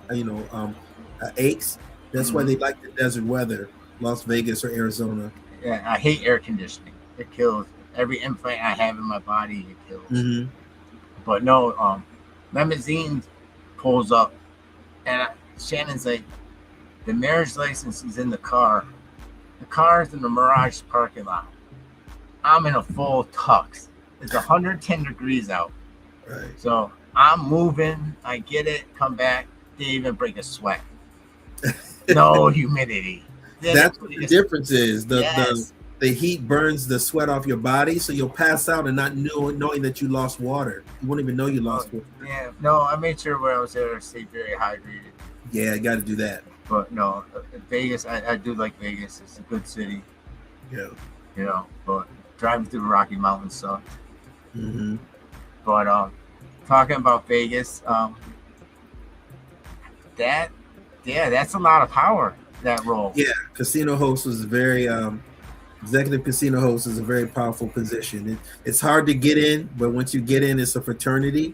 aches. That's why they like the desert weather, Las Vegas or Arizona. Yeah, I hate air conditioning. It kills every implant I have in my body. It kills. But no, limousine pulls up, and Shannon's like, the marriage license is in the car. The car's in the Mirage parking lot. I'm in a full tux. It's 110 degrees out. Right. So I'm moving. I get it. Come back. Didn't even break a sweat. No humidity. That's what the difference is. The heat burns the sweat off your body, so you'll pass out and not knowing that you lost water. You won't even know you lost water. Yeah. No, I made sure when I was there to stay very hydrated. Yeah, I got to do that. But no, Vegas, I do like Vegas. It's a good city. Yeah. But driving through the Rocky Mountains sucked. But talking about Vegas, that's a lot of power, that role. Yeah, casino host was very executive casino host is a very powerful position. It's hard to get in, but once you get in, it's a fraternity,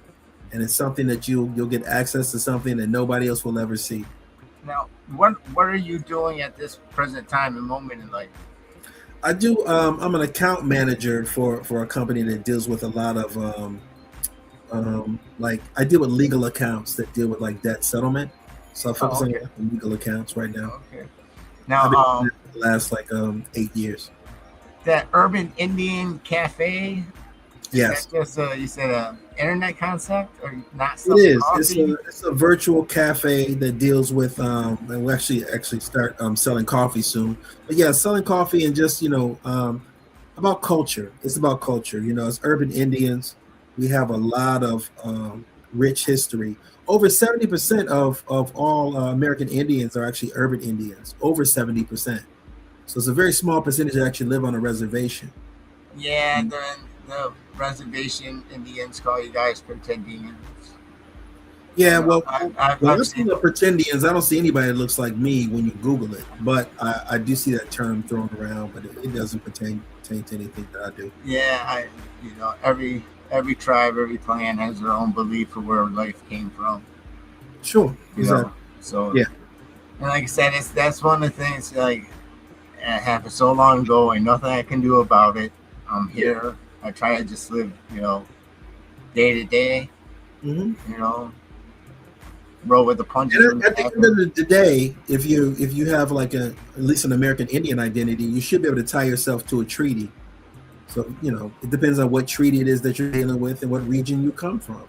and it's something that you'll get access to something that nobody else will ever see. Now, what are you doing at this present time and moment in life? I do. I'm an account manager for a company that deals with a lot of I deal with legal accounts that deal with like debt settlement. So I focus on legal accounts right now. Okay. Now, I've been the last 8 years. That Urban Indian Cafe. Yes. That's just you said an internet concept or not? It is. It's a virtual cafe that deals with and we'll actually start selling coffee soon. But yeah, selling coffee and just about culture. It's about culture. As urban Indians, we have a lot of rich history. Over 70% of all American Indians are actually urban Indians. Over 70%. So it's a very small percentage that actually live on a reservation. Yeah, the reservation Indians call you guys pretendians. Yeah, You know, well, I've I've seen seen. the pretendians. I don't see anybody that looks like me when you Google it, but I do see that term thrown around, but it doesn't pertain to anything that I do. Yeah, every tribe, every clan has their own belief of where life came from. Sure, You exactly. know, so Yeah. and like I said, that's one of the things like it happened so long ago, and nothing I can do about it. I'm here. I try to just live, day to day. Hmm. You know, roll with the punches when And they at the end happen. of the day, if you have like at least an American Indian identity, you should be able to tie yourself to a treaty. So it depends on what treaty it is that you're dealing with and what region you come from.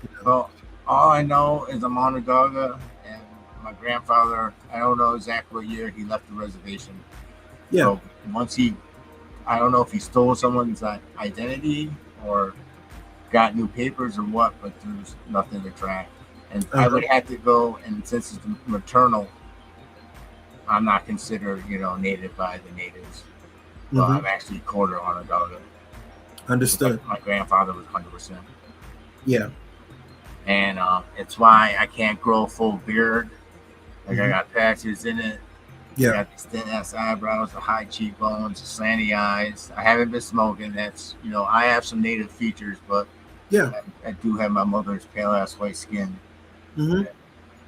You know. Well, all I know is I'm Onondaga, and my grandfather. I don't know exactly what year he left the reservation. Yeah. So once I don't know if he stole someone's identity or got new papers or what, but there's nothing to track. And I would have to go, and since it's maternal, I'm not considered, native by the natives. Well, I'm actually quarter Onondaga. Understood. My grandfather was 100%. Yeah. And it's why I can't grow a full beard. Like I got patches in it. Yeah. I got these thin ass eyebrows, the high cheekbones, the slanty eyes. I haven't been smoking. That's I have some native features, but Yeah. I do have my mother's pale ass white skin. Hmm.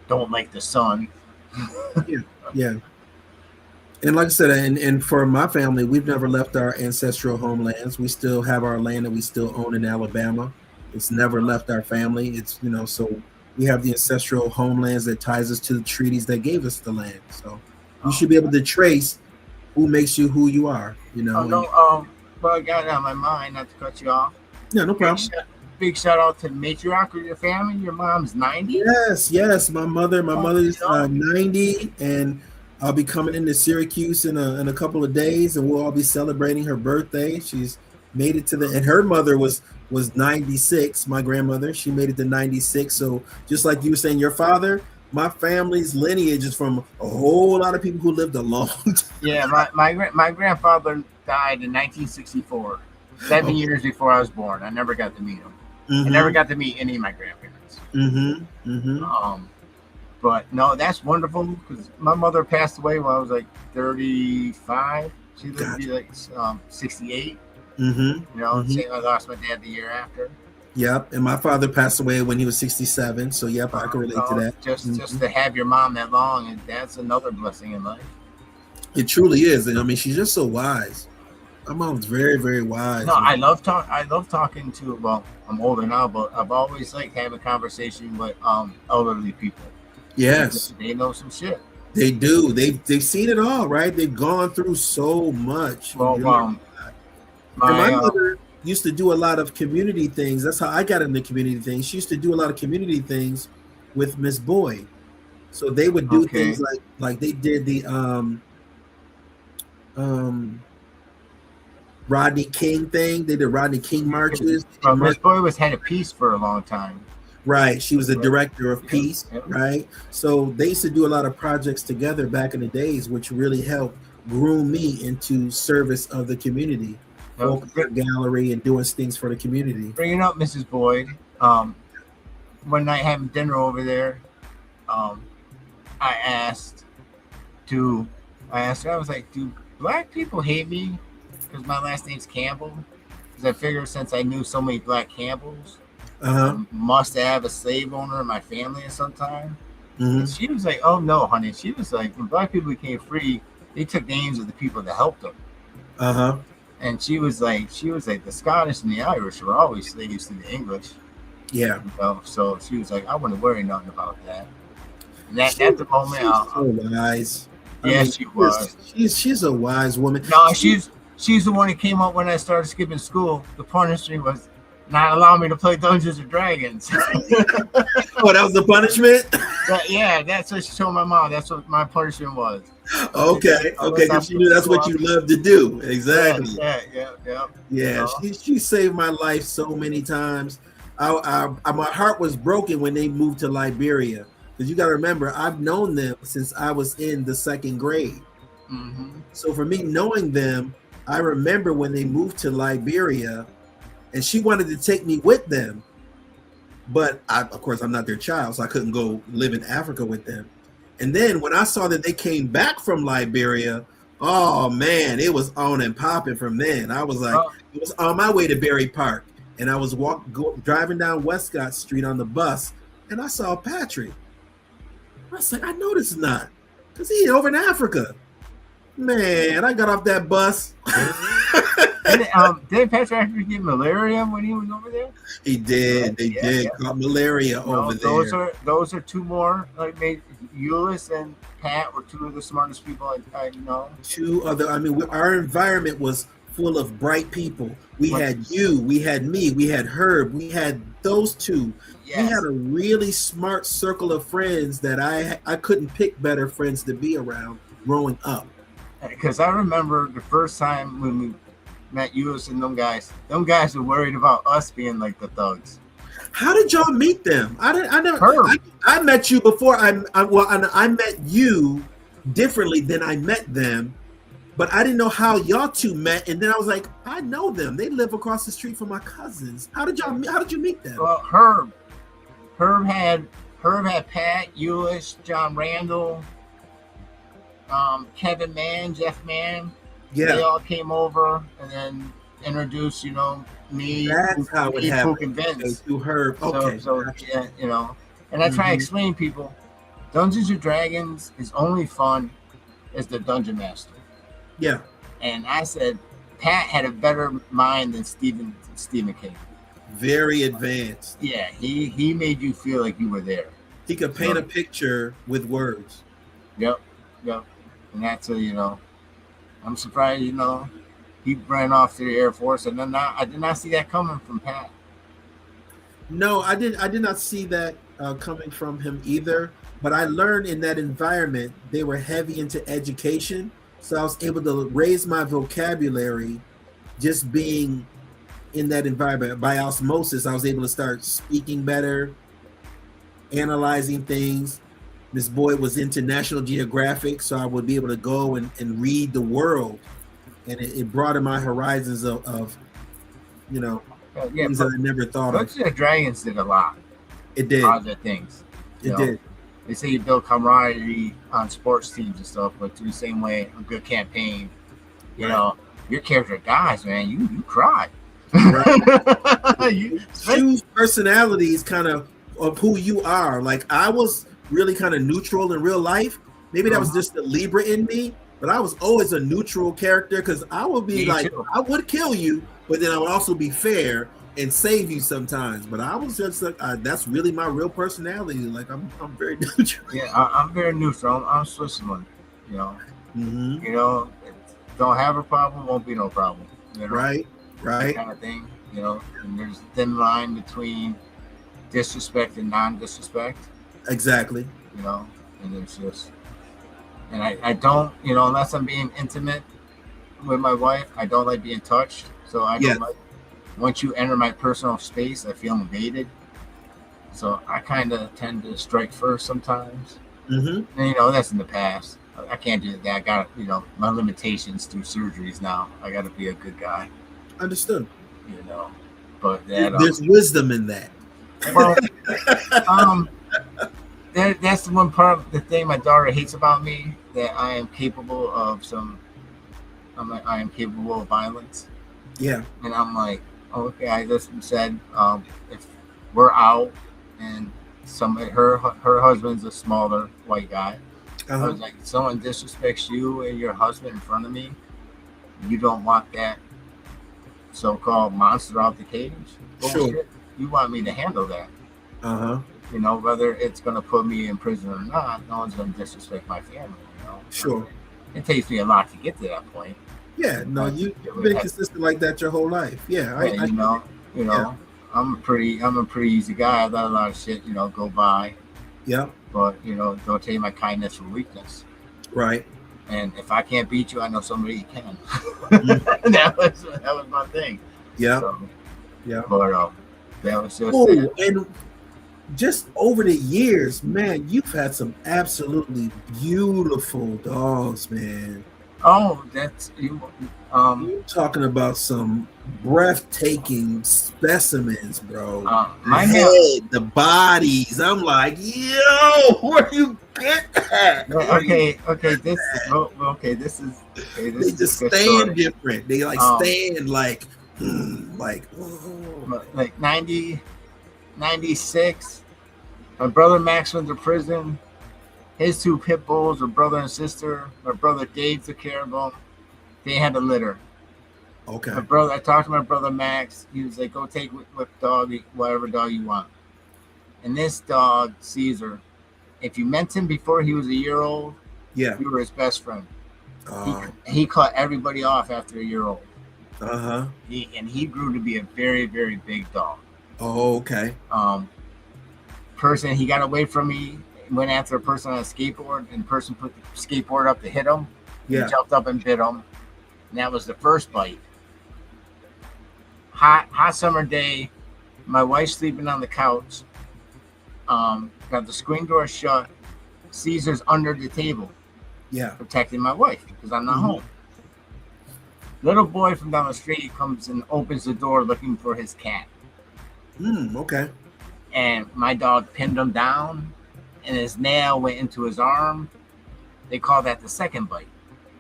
Don't like the sun. Yeah. And like I said, and for my family, we've never left our ancestral homelands. We still have our land that we still own in Alabama. It's never left our family. It's so we have the ancestral homelands that ties us to the treaties that gave us the land. So you should be able to trace who makes you who you are. Oh no, but I got it on my mind, not to cut you off. Yeah, no problem. Big shout out to the matriarch of your family. Your mom's 90. Yes. My mother's 90, and I'll be coming into Syracuse in a couple of days, and we'll all be celebrating her birthday. She's made it and her mother was 96. My grandmother, she made it to 96. So just like you were saying, your father, my family's lineage is from a whole lot of people who lived a long time. Yeah, my grandfather died in 1964, 7 years before I was born. I never got to meet him. I never got to meet any of my grandparents. But no, that's wonderful because my mother passed away when I was like 35. She lived to be like 68. I lost my dad the year after. Yep, and my father passed away when he was 67. So yep, I can relate to that. Just to have your mom that long, and that's another blessing in life. It truly is, and I mean, she's just so wise. My mom's very, very wise. No, I love talking to. Well, I'm older now, but I've always liked having conversation with elderly people. Yes, they know some shit. They do. They've seen it all, right? They've gone through so much. Well, my mother used to do a lot of community things. That's how I got into community things. She used to do a lot of community things with Miss Boyd. So they would do things like they did the Rodney King thing. They did Rodney King marches. Miss Boyd was head of peace for a long time. Right. She was the director of peace. Right. So they used to do a lot of projects together back in the days, which really helped groom me into service of the community. Gallery and doing things for the community. Bringing up Mrs. Boyd, one night having dinner over there, I asked her, I was like, do black people hate me because my last name's Campbell? Because I figured since I knew so many black Campbells, must have a slave owner in my family at some time. And she was like, oh no, honey. She was like, when black people became free, they took names of the people that helped them. And she was like, the Scottish and the Irish were always slaves to the English. Yeah. So she was like, I wouldn't worry nothing about that. And at the moment, so wise. Yeah, she was. She's a wise woman. No, she's the one that came up when I started skipping school. The punishment was not allow me to play Dungeons and Dragons. Oh, that was the punishment? That's what she told my mom. That's what my punishment was. Okay, because she knew that's what you love to do. Exactly. Yeah. She saved my life so many times. My heart was broken when they moved to Liberia, because you got to remember, I've known them since I was in the second grade. Mm-hmm. So for me knowing them, I remember when they moved to Liberia, and she wanted to take me with them, but of course I'm not their child, so I couldn't go live in Africa with them. And then when I saw that they came back from Liberia, oh man, it was on and popping from then. I was like, it was on my way to Berry Park, and I was driving down Westcott Street on the bus, and I saw Patrick. I was like, I know this is not, because he's over in Africa. Man, I got off that bus. Did Patrick actually get malaria when he was over there? He did. They did. Caught malaria over there. Those are two more, like maybe Euless and Pat were two of the smartest people I know. Two other. I mean, our environment was full of bright people. We had you, we had me, we had Herb, we had those two. Yes. We had a really smart circle of friends that I couldn't pick better friends to be around growing up. Because I remember the first time when we met Euless and them guys were worried about us being like the thugs. How did y'all meet them? I met you before. I met you differently than I met them, but I didn't know how y'all two met. And then I was like, I know them. They live across the street from my cousins. How did you meet them? Well, Herb had Pat, Euless, John Randall, Kevin Mann, Jeff Mann. Yeah, they all came over and then introduced, me. That's how it happened. To Herb. Okay. So yeah, and I try to explain people, Dungeons and Dragons is only fun as the dungeon master. Yeah. And I said, Pat had a better mind than Stephen King. Very advanced. Yeah, he made you feel like you were there. He could paint a picture with words. Yep. And that's I'm surprised, he ran off to the Air Force, and then I did not see that coming from Pat. No, I did not see that coming from him either. But I learned in that environment they were heavy into education, so I was able to raise my vocabulary just being in that environment. By osmosis, I was able to start speaking better, analyzing things. This boy was into National Geographic, so I would be able to go and read the world. And it broadened my horizons of things that I never thought of. Dungeons and Dragons did a lot. It did. Positive things. It did. They say you build camaraderie on sports teams and stuff, but through the same way, a good campaign, your character dies, man. You cry. Right. You choose personalities kind of who you are. Like, I was really kind of neutral in real life. Maybe that was just the Libra in me, but I was always a neutral character, because I would be I would kill you, but then I would also be fair and save you sometimes. But I was just like, that's really my real personality. Like, I'm very neutral. Yeah, I'm very neutral. I'm Switzerland. Don't have a problem, won't be no problem. Right. That kind of thing. And there's a thin line between disrespect and non-disrespect. Exactly. And it's just, and I don't, unless I'm being intimate with my wife, I don't like being touched. So I don't like, once you enter my personal space, I feel invaded. So I kind of tend to strike first sometimes. Mm-hmm. And that's in the past. I can't do that. I got, my limitations through surgeries now. I got to be a good guy. Understood. But that, there's wisdom in that. Well, that's the one part of the thing my daughter hates about me, that I am capable of I am capable of violence. Yeah. And I'm like, okay, I just said, if we're out and her husband's a smaller white guy, I was like, if someone disrespects you and your husband in front of me, you don't want that so-called monster out the cage. Sure. You want me to handle that. Whether it's going to put me in prison or not, no one's going to disrespect my family. Sure. It takes me a lot to get to that point. Yeah, no, you've been consistent like that your whole life. Yeah, I'm a pretty easy guy. I've got a lot of shit, go by. Yeah. But don't take my kindness for weakness. Right. And if I can't beat you, I know somebody can. that was my thing. Yeah. So, yeah. But That was just it. Oh, and just over the years, man, you've had some absolutely beautiful dogs, man. Oh, that's you. You're talking about some breathtaking specimens, bro. The My male. head, the bodies. I'm like, yo, where you get that? Okay. This is They a just good stand story. different. They like stand like, Like 90, 96. My brother Max went to prison. His two pit bulls, a brother and sister. My brother Dave took care of them. They had a litter. Okay. I talked to my brother Max. He was like, "Go take whatever dog you want." And this dog, Caesar, if you met him before he was a year old, Yeah. you were his best friend. He caught everybody off after a year old. He grew to be a very, very big dog. Oh, okay. He got away from me, went after a person on a skateboard, and the person put the skateboard up to hit him. Yeah. He jumped up and bit him. And that was the first bite. Hot summer day. My wife's sleeping on the couch. Got the screen door shut. Caesar's under the table. Yeah. Protecting my wife because I'm not home. Little boy from down the street comes and opens the door looking for his cat. Okay. And my dog pinned him down, and his nail went into his arm. They call that the second bite.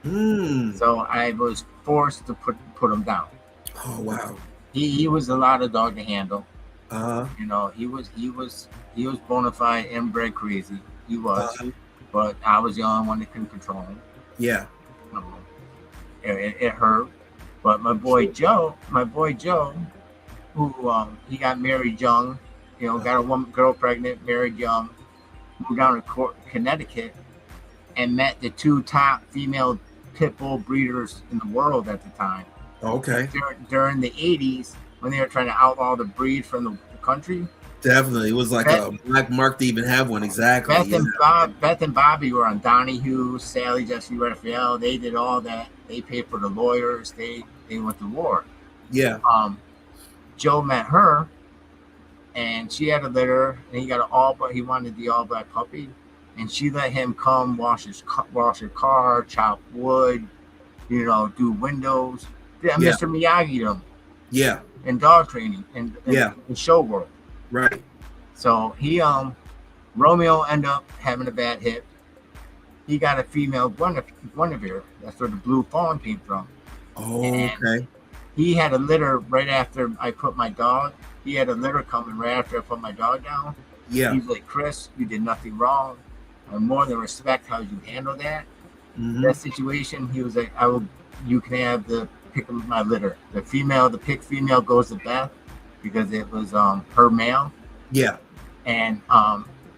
So I was forced to put him down. Oh wow. He was a lot of dog to handle. Uh-huh. You know, he was bona fide inbred crazy. He was, but I was the only one that couldn't control him. Yeah. It hurt. But my boy Joe, who he got married young, you know, got a girl pregnant, married young, moved down to Connecticut, and met the two top female pit bull breeders in the world at the time. Okay. During the 80s, when they were trying to outlaw the breed from the country. Definitely. It was like a black mark to even have one. Exactly. Beth and Bobby were on Donahue, Sally, Jesse Raphael. They did all that. They paid for the lawyers. They went to war. Yeah. Joe met her, and she had a litter, and he got he wanted the all black puppy, and she let him come wash her car, chop wood, you know, do windows. Mr. Miyagi them. Yeah. And dog training and show world. Right. So he Romeo ended up having a bad hip. He got a female Guinevere. That's where the blue fawn came from. Oh, and okay. He had a litter right after I put my dog. He had a litter coming right after I put my dog down. Yeah. He's like, "Chris, you did nothing wrong. I more than respect how you handle that. That situation." He was like, you can have the pick of my litter. The pick female goes to Beth because it was her male. Yeah. And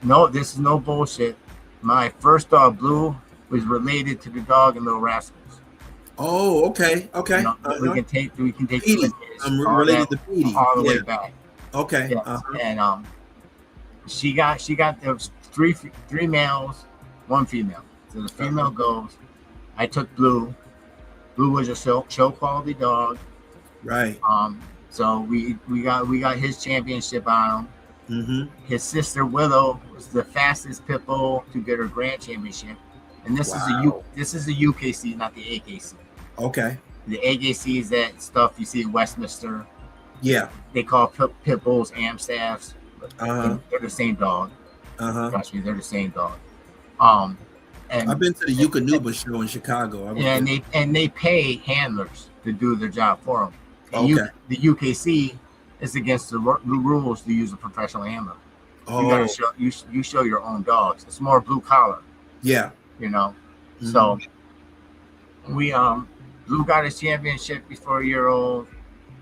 no, this is no bullshit. My first dog, Blue, was related to the dog in Little Rascals. Oh, okay. Okay. You know, we can take Petey. I'm related to Petey. All the way back. Okay. Yes. And she got those three males, one female. So the female goes. I took Blue. Blue was a show quality dog. Right. So we got his championship on him. His sister Willow was the fastest pit bull to get her grand championship, and this is the UKC, not the AKC. Okay. The AKC is that stuff you see in Westminster. Yeah. They call pit bulls Amstaffs. They're the same dog. Trust me, they're the same dog. And I've been to the Yukonuba show in Chicago. And they pay handlers to do their job for them. And the UKC is against the rules to use a professional handler. You gotta show your own dogs. It's more blue collar. Yeah. You know. So we Blue got his championship before a year old.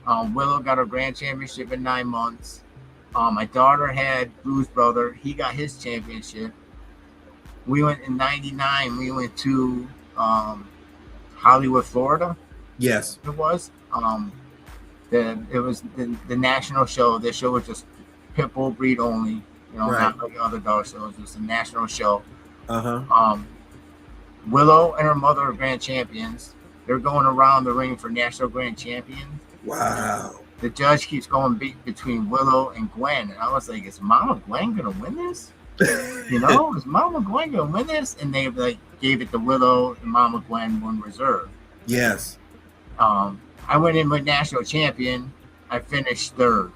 Willow got her grand championship in 9 months. My daughter had Blue's brother. He got his championship. We went in '99. We went to Hollywood, Florida. Yes, it was. It was the national show. This show was just pit bull breed only. You know, not like other dog shows. It was a national show. Willow and her mother are grand champions. They're going around the ring for national grand champion. Wow. the judge keeps going between Willow and Gwen, and I was like, is Mama Gwen gonna win this? Is Mama Gwen gonna win this? And they like gave it to Willow, and Mama Gwen won reserve. Yes. I went in with national champion. I finished third.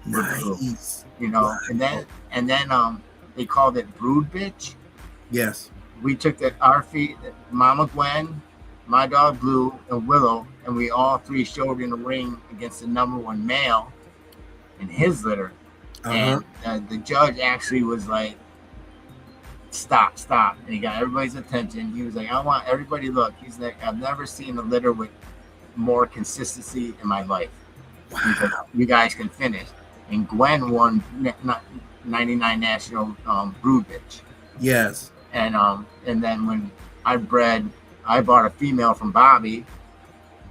Nice. Wow. and then they called it Brood Bitch. Yes. We took our feet, Mama Gwen, my dog Blue, and Willow, and we all three showed in the ring against the number one male in his litter. And the judge actually was like, stop. And he got everybody's attention. He was like, I want everybody to look. He's like, I've never seen a litter with more consistency in my life. Wow. You guys can finish. And Gwen won 99 national Brood Bitch. Yes. And then when I bought a female from Bobby.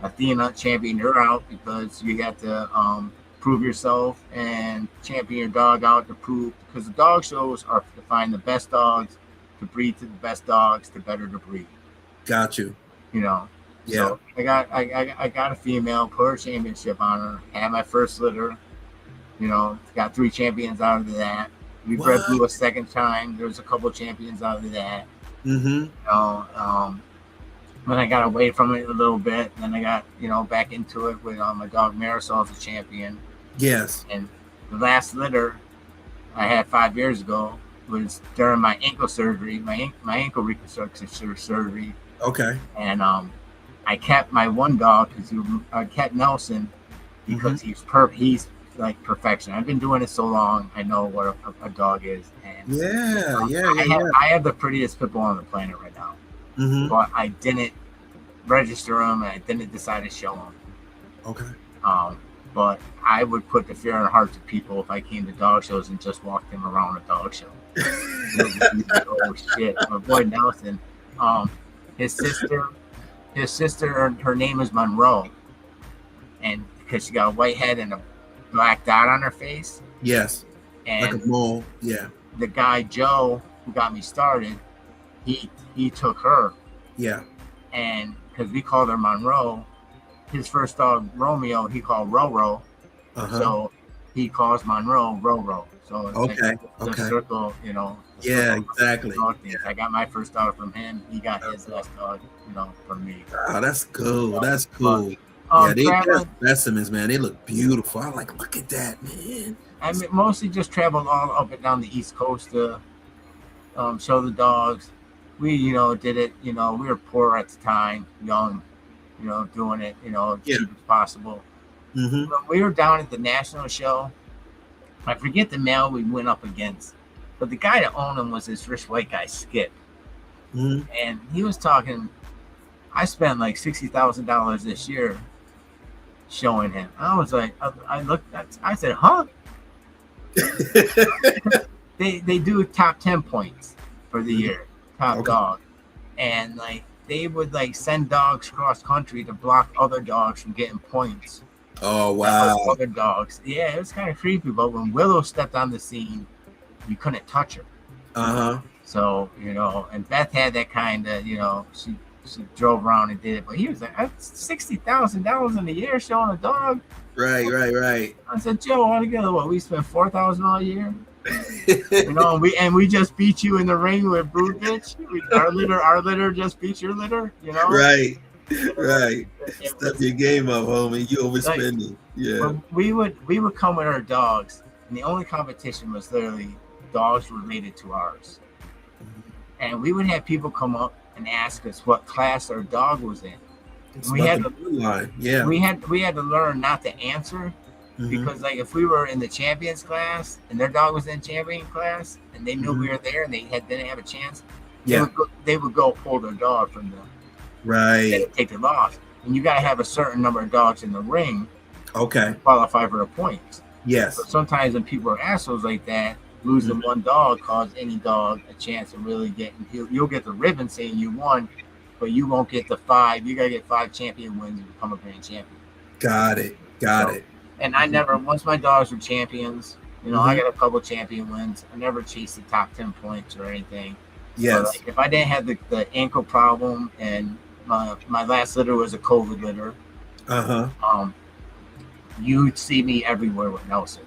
Athena championed her out because you got to prove yourself and champion your dog out to prove, because the dog shows are to find the best dogs, to breed to the best dogs, to better to breed. Got you. Yeah. So I got a female, put her championship on her, had my first litter. Got 3 champions out of that. We bred Blue a second time. There was a couple of champions out of that. Mm-hmm. Then I got away from it a little bit. Then I got, back into it with my dog Marisol as a champion. Yes. And the last litter I had 5 years ago was during my ankle surgery, my ankle reconstruction surgery. Okay. And I kept my one dog I kept Nelson because he's like perfection. I've been doing it so long. I know what a dog is. And I have the prettiest pit bull on the planet right now. Mm-hmm. But I didn't register him, and I didn't decide to show him. Okay. But I would put the fear in the hearts of people if I came to dog shows and just walked them around a dog show. Oh shit! My boy Nelson, his sister, her name is Monroe, and because she got a white head and a black dot on her face. Yes. And like a mole. Yeah. The guy Joe who got me started, he took her. Yeah. And because we called her Monroe, his first dog Romeo he called Roro. So he calls Monroe Roro. So it's the circle, Yeah, exactly. Yeah. I got my first dog from him. He got his last dog, from me. Oh, that's cool. That's cool. They're specimens, man. They look beautiful. I'm like, look at that, man. I mostly just traveled all up and down the East Coast to show the dogs. We, did it. We were poor at the time, young, doing it, cheap as possible. Mm-hmm. When we were down at the national show, I forget the male we went up against, but the guy that owned him was this rich white guy, Skip. Mm-hmm. And he was talking, I spent like $60,000 this year showing him. I was like, I said, huh? They do top 10 points for the year, top dog. And like, they would like send dogs cross country to block other dogs from getting points. Oh, wow. Other dogs. Yeah, it was kind of creepy. But when Willow stepped on the scene, you couldn't touch her. So, and Beth had that kind of, she drove around and did it. But he was like, $60,000 in a year showing a dog. Right. I said, Joe, altogether, we spent $4,000 all year? and we just beat you in the ring with Brood Bitch. Our litter just beat your litter, Right. Step your game up, homie. You overspending. Like, yeah. We would come with our dogs, and the only competition was literally dogs related to ours. And we would have people come up and ask us what class our dog was in. We had to learn not to answer. Because like if we were in the champions class and their dog was in champion class and they knew we were there and they didn't have a chance, they would go pull their dog from them. Right. Take the loss. And you got to have a certain number of dogs in the ring. Okay. To qualify for the points. Yes. So sometimes when people are assholes like that, losing one dog caused any dog a chance to really get. You'll get the ribbon saying you won, but you won't get the 5. You got to get 5 champion wins to become a grand champion. Got it. And I never, once my dogs were champions, I got a couple champion wins. I never chased the top 10 points or anything. Yes. Like, if I didn't have the ankle problem and my last litter was a COVID litter, you'd see me everywhere with Nelson.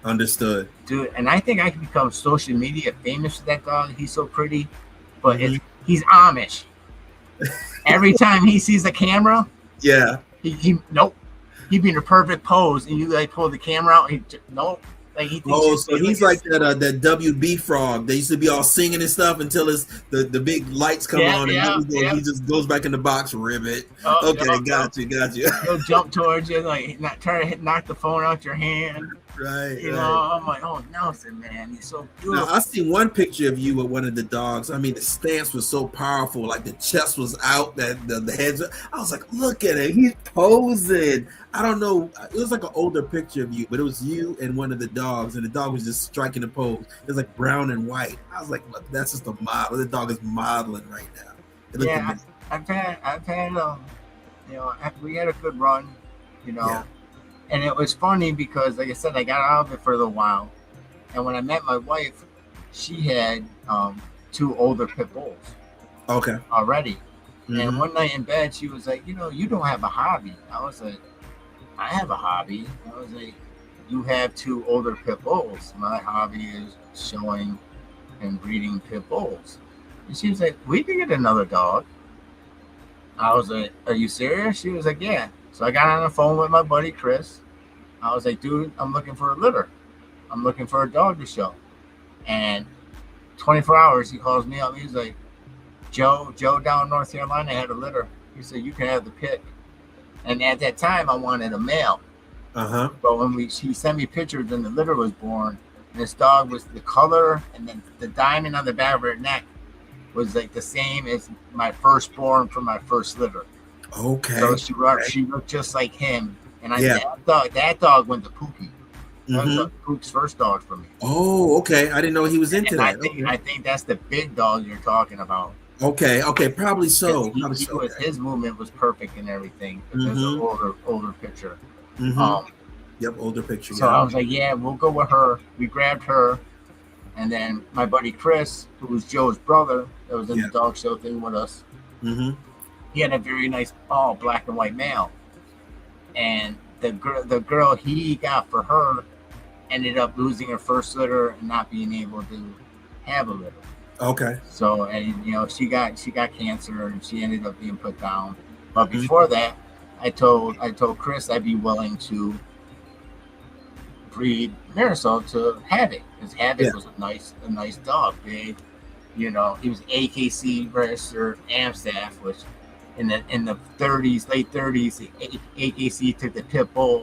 Understood. Dude, and I think I can become social media famous with that dog. He's so pretty, but he's Amish. Every time he sees a camera, yeah, he nope, he'd be in the perfect pose, and you like pull the camera out, and nope. Like he thinks so he's like that WB frog. They used to be all singing and stuff until the big lights come on, and he just goes back in the box, ribbit. Okay, got you. He'll jump towards you, like not try to knock the phone out your hand. Right. You know, I'm like, oh Nelson, man, he's so beautiful. Now, I seen one picture of you with one of the dogs. I mean, the stance was so powerful, like the chest was out, that the heads. I was like, look at him, he's posing. I don't know. It was like an older picture of you, but it was you and one of the dogs, and the dog was just striking a pose. It was like brown and white. I was like, look, that's just a model. The dog is modeling right now. Yeah, I've had, you know, we had a good run, you know. Yeah. And it was funny because, like I said, I got out of it for a little while. And when I met my wife, she had 2 older pit bulls. Okay. Already. And one night in bed, she was like, you know, you don't have a hobby. I was like, I have a hobby. I was like, you have 2 older pit bulls. My hobby is showing and breeding pit bulls. And she was like, we could get another dog. I was like, are you serious? She was like, yeah. So I got on the phone with my buddy Chris. I was like, dude, I'm looking for a litter. I'm looking for a dog to show. And 24 hours, he calls me up. He's like, Joe down in North Carolina had a litter. He said, you can have the pick. And at that time, I wanted a male. But when he sent me pictures and the litter was born, and this dog was the color and then the diamond on the back of her neck was like the same as my firstborn from my first litter. Okay. So she looked just like him, and that dog went to Pookie. That was Pookie's first dog for me. Oh, okay. I didn't know he was into that. I think that's the big dog you're talking about. Okay, probably so. His movement was perfect and everything. It was an older picture. Older picture. So I was like, yeah, we'll go with her. We grabbed her, and then my buddy Chris, who was Joe's brother, that was in the dog show thing with us. He had a very nice black and white male, and the girl he got for her ended up losing her first litter and not being able to have a litter. Okay. So, and you know, she got cancer and she ended up being put down. But before that, I told Chris I'd be willing to breed Marisol to Havoc, because Havoc was a nice dog, big. You know, he was AKC registered Amstaff, which in the 30s, late 30s, AKC took the pit bull.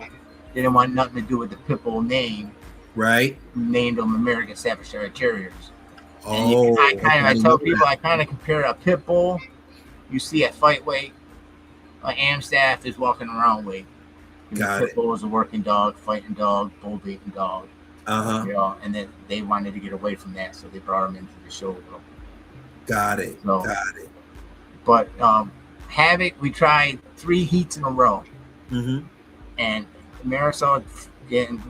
They didn't want nothing to do with the pit bull name. Right. Named them American Staffordshire Terriers. And I tell people I kind of compare a pit bull you see at fight weight. Amstaff is walking around weight. Pit bull is a working dog, fighting dog, bull baiting dog. You know, and then they wanted to get away from that, so they brought him into the show with them. Got it. But Havoc, we tried 3 heats in a row. And Marisol getting,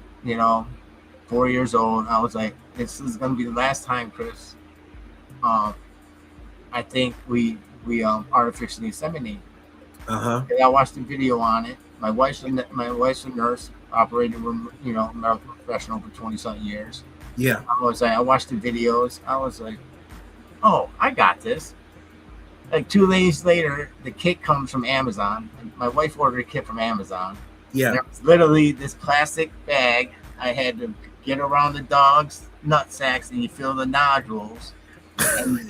4 years old. I was like, this is going to be the last time, Chris. I think we artificially inseminate. I watched the video on it. My wife's a nurse, operating room, medical professional for 20-something years. Yeah. I watched the videos. I was like, oh, I got this. Like 2 days later, the kit comes from Amazon. My wife ordered a kit from Amazon. Yeah. And it was literally this plastic bag. I had to get around the dog's nut sacks, and you feel the nodules.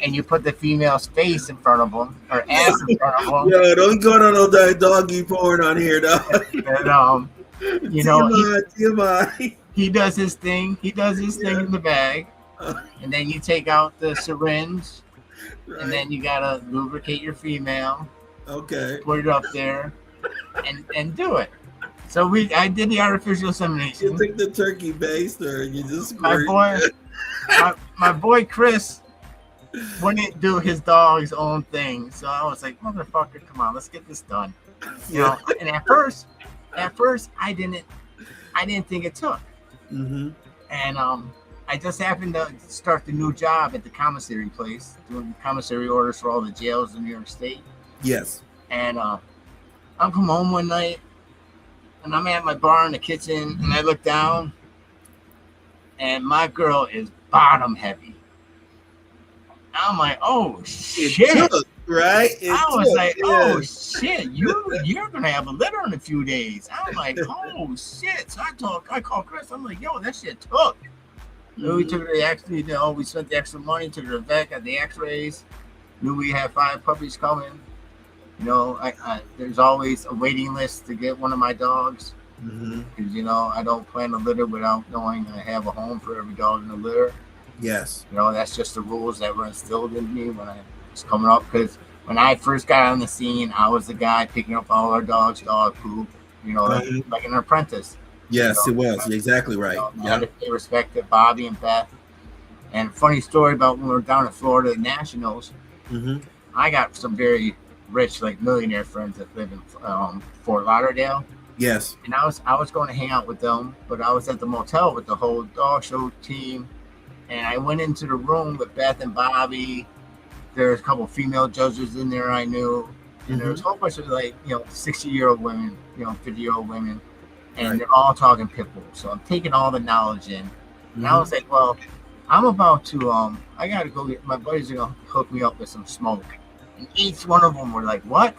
And you put the female's face in front of them, or ass in front of them. Yo, don't go on all that doggy porn on here, dog. And, TMI. He does his thing. He does his thing in the bag. And then you take out the syringe. Right. And then you gotta lubricate your female. Okay. Put it up there, and do it. So I did the artificial insemination. You took the turkey baster and you just squirt. My boy Chris wouldn't do his dog's own thing, so I was like, motherfucker, come on, let's get this done. You know. And at first, I didn't think it took. And I just happened to start the new job at the commissary place, doing commissary orders for all the jails in New York State. Yes. And I come home one night, and I'm at my bar in the kitchen, and I look down, and my girl is bottom heavy. I'm like, oh shit! Took, right? I was like, yeah. oh shit, you're gonna have a litter in a few days. I'm like, oh shit. So I called Chris. I'm like, yo, that shit took. So we took her to actually, we spent the extra money, took her to the vet, got the X-rays. Knew we had 5 puppies coming. There's always a waiting list to get one of my dogs. Because I don't plan to litter without knowing I have a home for every dog in the litter. Yes. That's just the rules that were instilled in me when I was coming up. Because when I first got on the scene, I was the guy picking up all our dogs' dog poop. Like an apprentice. Yes, it was. You're exactly right. I had to pay respect to Bobby and Beth. And funny story about when we were down in Florida at Nationals, I got some very rich, like millionaire friends that live in Fort Lauderdale. Yes. And I was going to hang out with them, but I was at the motel with the whole dog show team. And I went into the room with Beth and Bobby. There's a couple female judges in there I knew. And there was a whole bunch of 60-year-old women, 50-year-old women. And they're all talking pit bulls. So I'm taking all the knowledge in. And I was like, well, I'm about to, I got to go get, my buddies are going to hook me up with some smoke. And each one of them were like, what?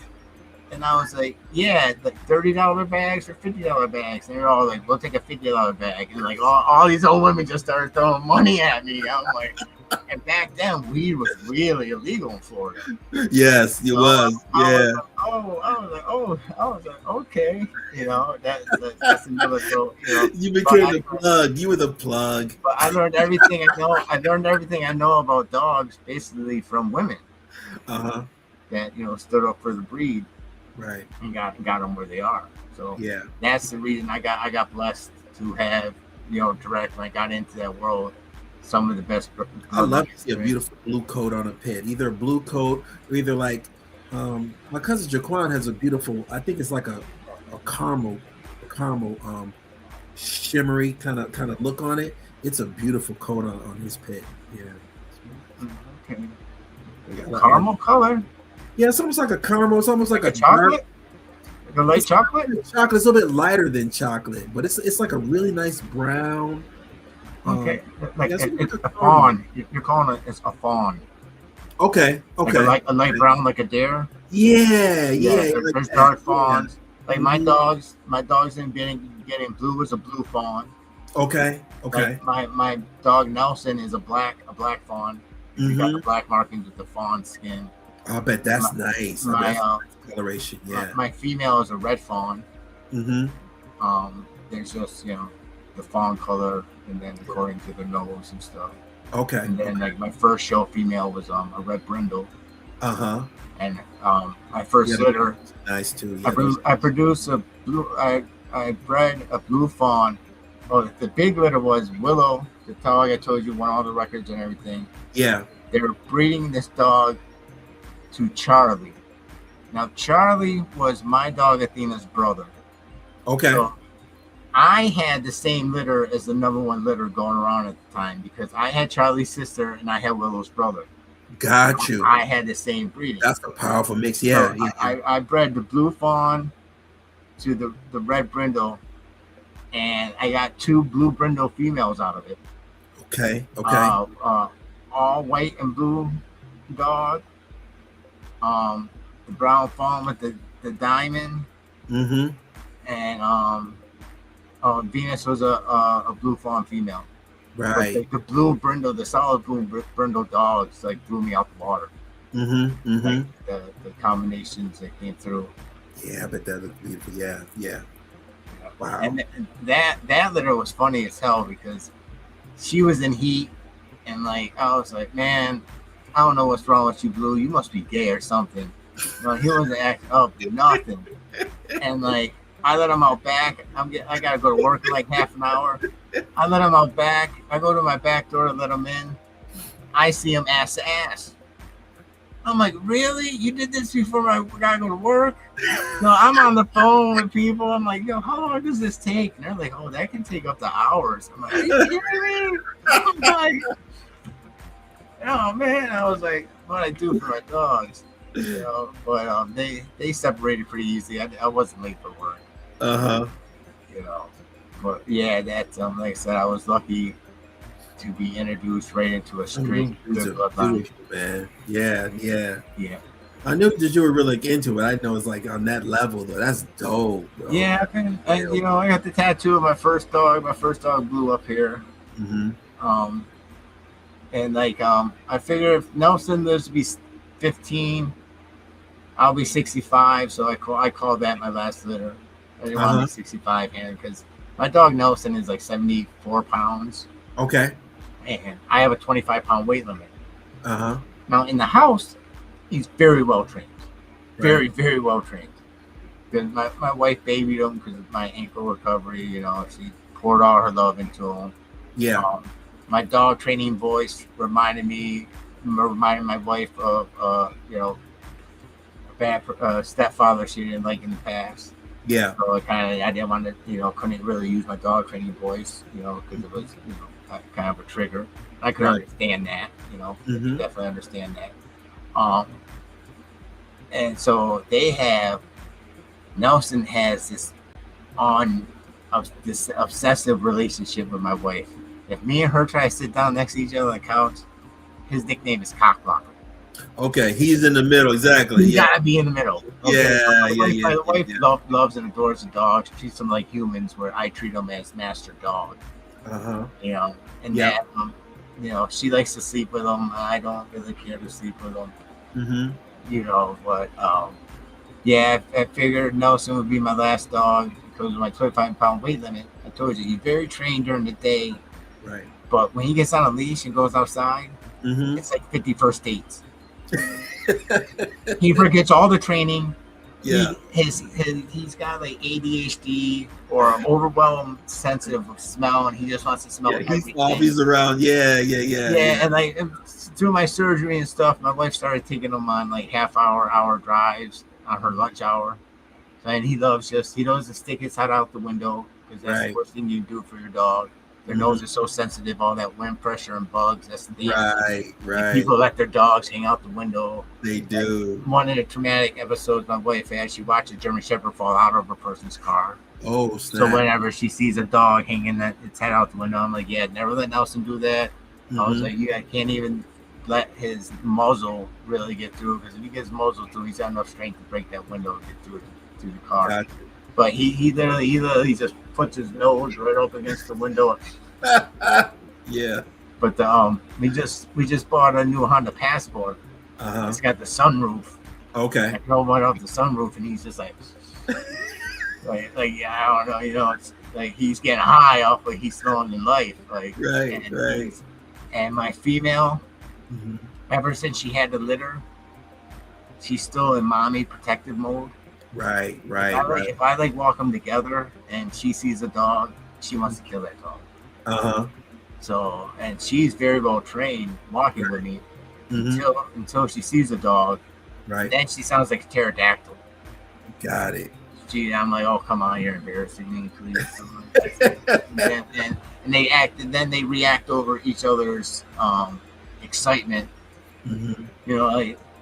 And I was like, yeah, like $30 bags or $50 bags. And they're all like, we'll take a $50 bag. And like all these old women just started throwing money at me. I'm like, and back then weed was really illegal in Florida. Yes, it was. Yeah. I was like, okay, that's another. So you became the plug. You were the plug. But I learned everything I know. I learned everything I know about dogs basically from women. That stood up for the breed. Right. And got them where they are. So yeah, that's the reason I got blessed to have direct when I got into that world. Some of the best. I love to see a beautiful blue coat on a pit. Either a blue coat or either like my cousin Jaquan has a beautiful. I think it's like a caramel, shimmery kind of look on it. It's a beautiful coat on his pit. Yeah. Okay. Caramel color. Yeah, it's almost like a caramel. It's almost like a chocolate. Like a light chocolate. Chocolate's a little bit lighter than chocolate, but it's like a really nice brown. Okay, it's a fawn. You're calling it a fawn. Okay. Like a light brown, like a dare. Yeah. There's dark fawns. Yeah. Like my dogs in getting blue is a blue fawn. Okay. Like my dog Nelson is a black fawn. We got the black markings with the fawn skin. I bet that's nice. My coloration, yeah. My female is a red fawn. There's just the fawn color, and then according to the nose and stuff. Okay. And then like my first show female was a red brindle. And my first litter. Nice too. Yeah, I produced a blue. I bred a blue fawn. Oh, the big litter was Willow, the dog I told you won all the records and everything. Yeah. They were breeding this dog to Charlie. Now Charlie was my dog Athena's brother. Okay. So I had the same litter as the number 1 litter going around at the time because I had Charlie's sister and I had Willow's brother. Got you. I had the same breeding. That's a powerful mix. Yeah. So I bred the blue fawn to the red brindle, and I got 2 blue brindle females out of it. Okay. All white and blue dog. The brown fawn with the diamond. And Venus was a blue fawn female. Right. The blue brindle, the solid blue brindle dogs like blew me out the water. Like the combinations that came through. Yeah, but that looked beautiful. Yeah. Wow. And that litter was funny as hell because she was in heat, and like I was like, man, I don't know what's wrong with you, Blue. You must be gay or something. He wasn't acting up, nothing. And like I let him out back. I gotta go to work in like half an hour. I let him out back. I go to my back door to let him in. I see him ass to ass. I'm like, really? You did this before I gotta go to work? No, I'm on the phone with people. I'm like, yo, how long does this take? And they're like, oh, that can take up to hours. I'm like, are you kidding me? I'm like, oh man. I was like, what I do for my dogs, But they separated pretty easy. I wasn't late for work. you know. But yeah, that like I said, I was lucky to be introduced right into a straight good bloodline. Man. Yeah, yeah. Yeah. I knew that you were really into it. I know it's like on that level though. That's dope, bro. Yeah, I got the tattoo of my first dog. My first dog blew up here. Mm-hmm. Um, and I figure if Nelson lives to be 15, I'll be 65. So I call that my last litter. I didn't want to be 65 here because my dog Nelson is like 74 pounds. Okay. And I have a 25-pound weight limit. Uh-huh. Now in the house, he's very well trained. Very, very well trained. Because my wife babied him because of my ankle recovery. You know, she poured all her love into him. Yeah. My dog training voice reminded my wife of a bad stepfather she didn't like in the past. Yeah. So I didn't want to couldn't really use my dog training voice because it was kind of a trigger. I could understand that. Definitely understand that. And so Nelson has this obsessive relationship with my wife. If me and her try to sit down next to each other on the couch, his nickname is Cockblocker. Okay, he's in the middle, exactly. He's gotta be in the middle. Okay? My wife loves and adores the dogs. She treats them like humans, where I treat them as master dog. She likes to sleep with them. I don't really care to sleep with them. But I figured Nelson would be my last dog because of my 25-pound weight limit. I told you, he's very trained during the day. Right. But when he gets on a leash and goes outside, it's like 51st dates. He forgets all the training. Yeah. He's got like ADHD or an overwhelmed sensitive of smell, and he just wants to smell everything. He's around. Yeah. And through my surgery and stuff, my wife started taking him on like hour drives on her lunch hour. And he doesn't stick his head out the window because that's the worst thing you do for your dog. Their nose is so sensitive, all that wind pressure and bugs. That's the thing. Right. People let their dogs hang out the window. They do. One of the traumatic episodes my wife had, she watched a German Shepherd fall out of a person's car. Oh, snap. So whenever she sees a dog hanging its head out the window, I'm like, yeah, never let Nelson do that. I was like, I can't even let his muzzle really get through, because if he gets muzzle through, he's got enough strength to break that window and get through the car. Gotcha. But he literally just puts his nose right up against the window. Yeah. But we just bought a new Honda Passport. It's got the sunroof. Okay. I drove right off the sunroof, and he's just like I don't know, it's like he's getting high off what he's throwing in life. Right. And my female, ever since she had the litter, she's still in mommy protective mode. Right. If I walk them together and she sees a dog, she wants to kill that dog. So, and she's very well trained walking with me until she sees a dog. Right. Then she sounds like a pterodactyl. Got it. I'm like, oh, come on, you're embarrassing me, please. and they react over each other's excitement.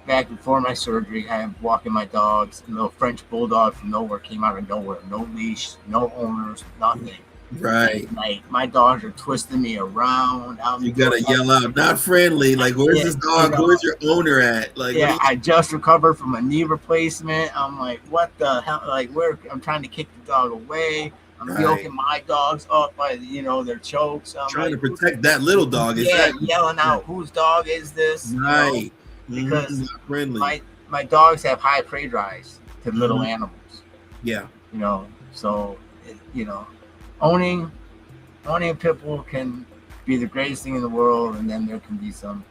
Back before my surgery, I am walking my dogs. A little French bulldog from nowhere came out of nowhere. No leash, no owners, nothing. Right. Like my dogs are twisting me around. You gotta yell out, not friendly. Like, where's this dog? Where's your owner at? Like, I just recovered from a knee replacement. I'm like, what the hell? Like, I'm trying to kick the dog away. I'm yoking my dogs up by their chokes. I'm trying to protect that little dog. Yelling out, whose dog is this? Right. Because my dogs have high prey drives to little animals. Yeah. So owning a pit bull can be the greatest thing in the world, and then there can be some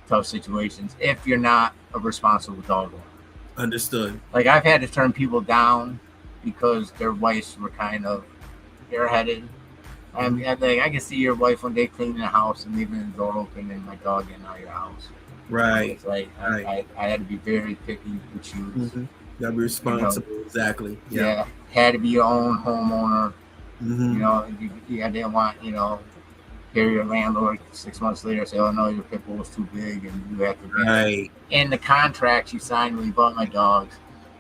tough situations if you're not a responsible dog owner. Understood. Like, I've had to turn people down because their wives were kind of airheaded. I can see your wife one day cleaning the house and leaving the door open and my dog getting out of your house. Right. It's like I had to be very picky and choose. Gotta be responsible. Exactly. Yeah. Had to be your own homeowner. I didn't want hear your landlord 6 months later say, "Oh no, your pit bull was too big," and you have to be in the contract you signed when you bought my dogs.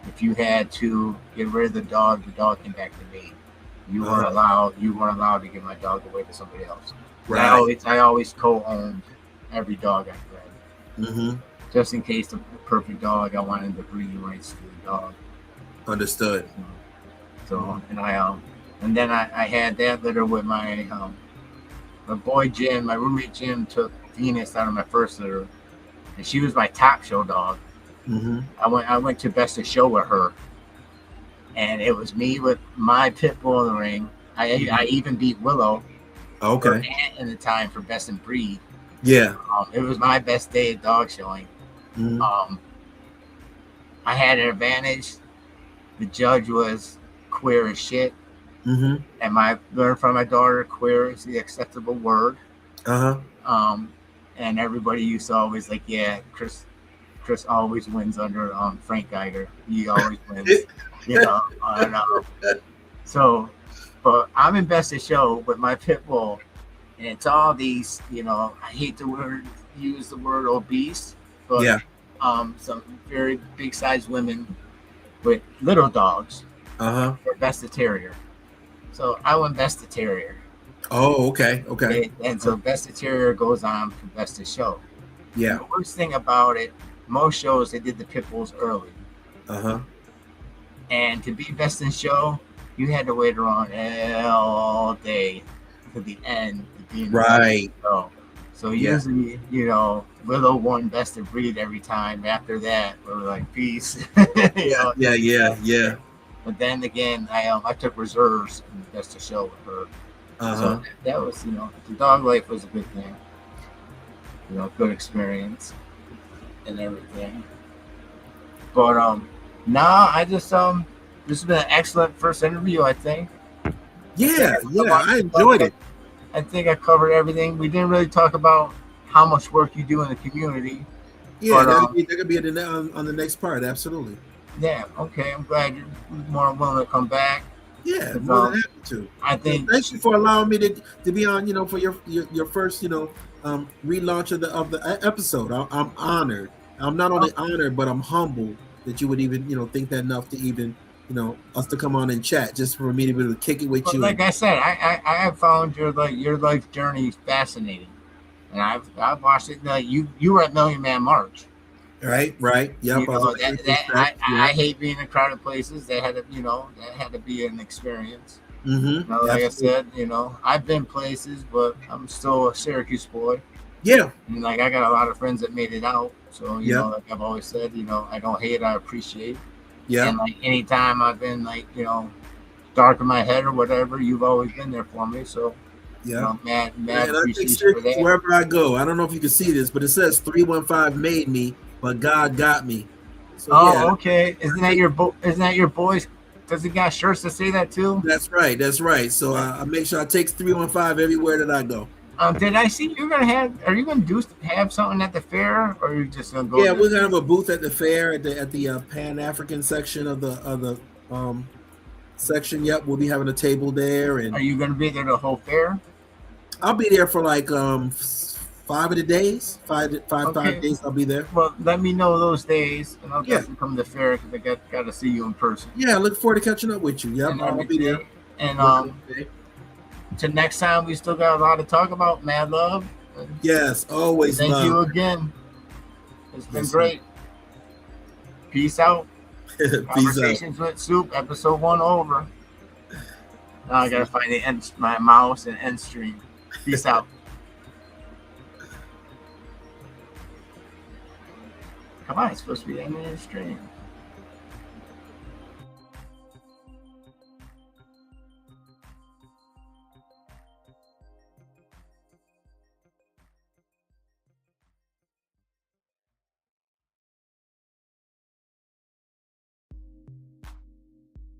If you had to get rid of the dog came back to me. You weren't allowed. You weren't allowed to give my dog away to somebody else. Right. I always co-owned every dog I bred, Mm-hmm. just in case the perfect dog I wanted to breed rights to the dog. Understood. So and then I had that litter with my boy Jim. My roommate Jim took Venus out of my first litter, and she was my top show dog. Mm-hmm. I went to Best of Show with her, and it was me with my pit bull in the ring. I even beat Willow. Okay. Her aunt in the time for Best in Breed. Yeah. It was my best day at dog showing. Mm-hmm. I had an advantage. The judge was queer as shit. Mm-hmm. And I learned from my daughter, queer is the acceptable word. And everybody used to always like, yeah, Chris always wins under Frank Geiger. He always wins. I don't know. So, but I'm in Best of Show with my pit bull, and it's all these, I hate to use the word obese, but yeah. Some very big sized women with little dogs for Best of Terrier. So I went Best of Terrier. Oh, okay. And so Best of Terrier goes on for Best of Show. Yeah. And the worst thing about it, most shows they did the pit bulls early. And to be Best in Show, you had to wait around all day to the end to be in right. So usually, Willow won Best of Breed every time. After that, we were like, peace. Yeah. But then again, I took reserves in Best of Show with her. So that was, the dog life was a good thing. Good experience and everything. But I just this has been an excellent first interview, I think. Yeah, I enjoyed it. I think I covered everything. We didn't really talk about how much work you do in the community. Yeah, that could be on the next part. Absolutely. Yeah. Okay. I'm glad you're more willing to come back. Yeah, more than happy to. I think. Thank you for allowing me to be on. For your first relaunch of the episode. I'm honored. I'm not only honored, but I'm humbled that you would even think that enough to even us to come on and chat, just for me to be able to kick it with you. Like I said, I have found your life journey fascinating, and I've watched it. You were at Million Man March. Right. Yep. I hate being in crowded places. That had to be an experience. Mm-hmm. Like I said, I've been places, but I'm still a Syracuse boy. Yeah. And I got a lot of friends that made it out. So like I've always said, I don't hate, I appreciate. Yeah. And anytime I've been dark in my head or whatever, you've always been there for me. So mad appreciation for that. Wherever I go, I don't know if you can see this, but it says 315 made me, but God got me. So, okay. Isn't that your boys? Does he got shirts that say that too? That's right. So I make sure I take 315 everywhere that I go. Did I see you're gonna have? Are you gonna have something at the fair, or are you just gonna go? Yeah, we're gonna have a booth at the fair at the Pan African section of the section. Yep, we'll be having a table there. And are you gonna be there the whole fair? I'll be there for 5 of the days. Five days I'll be there. Well, let me know those days, and I'll definitely come to the fair because I got to see you in person. Yeah, I look forward to catching up with you. Yep, I'll be there. And to next time, we still got a lot to talk about. Mad love. Yes, always. Thank you again. It's been great. Peace out. Conversations with Soup, episode 1 over. Now I gotta find my mouse and end stream. Peace out. Come on, it's supposed to be the end of the stream.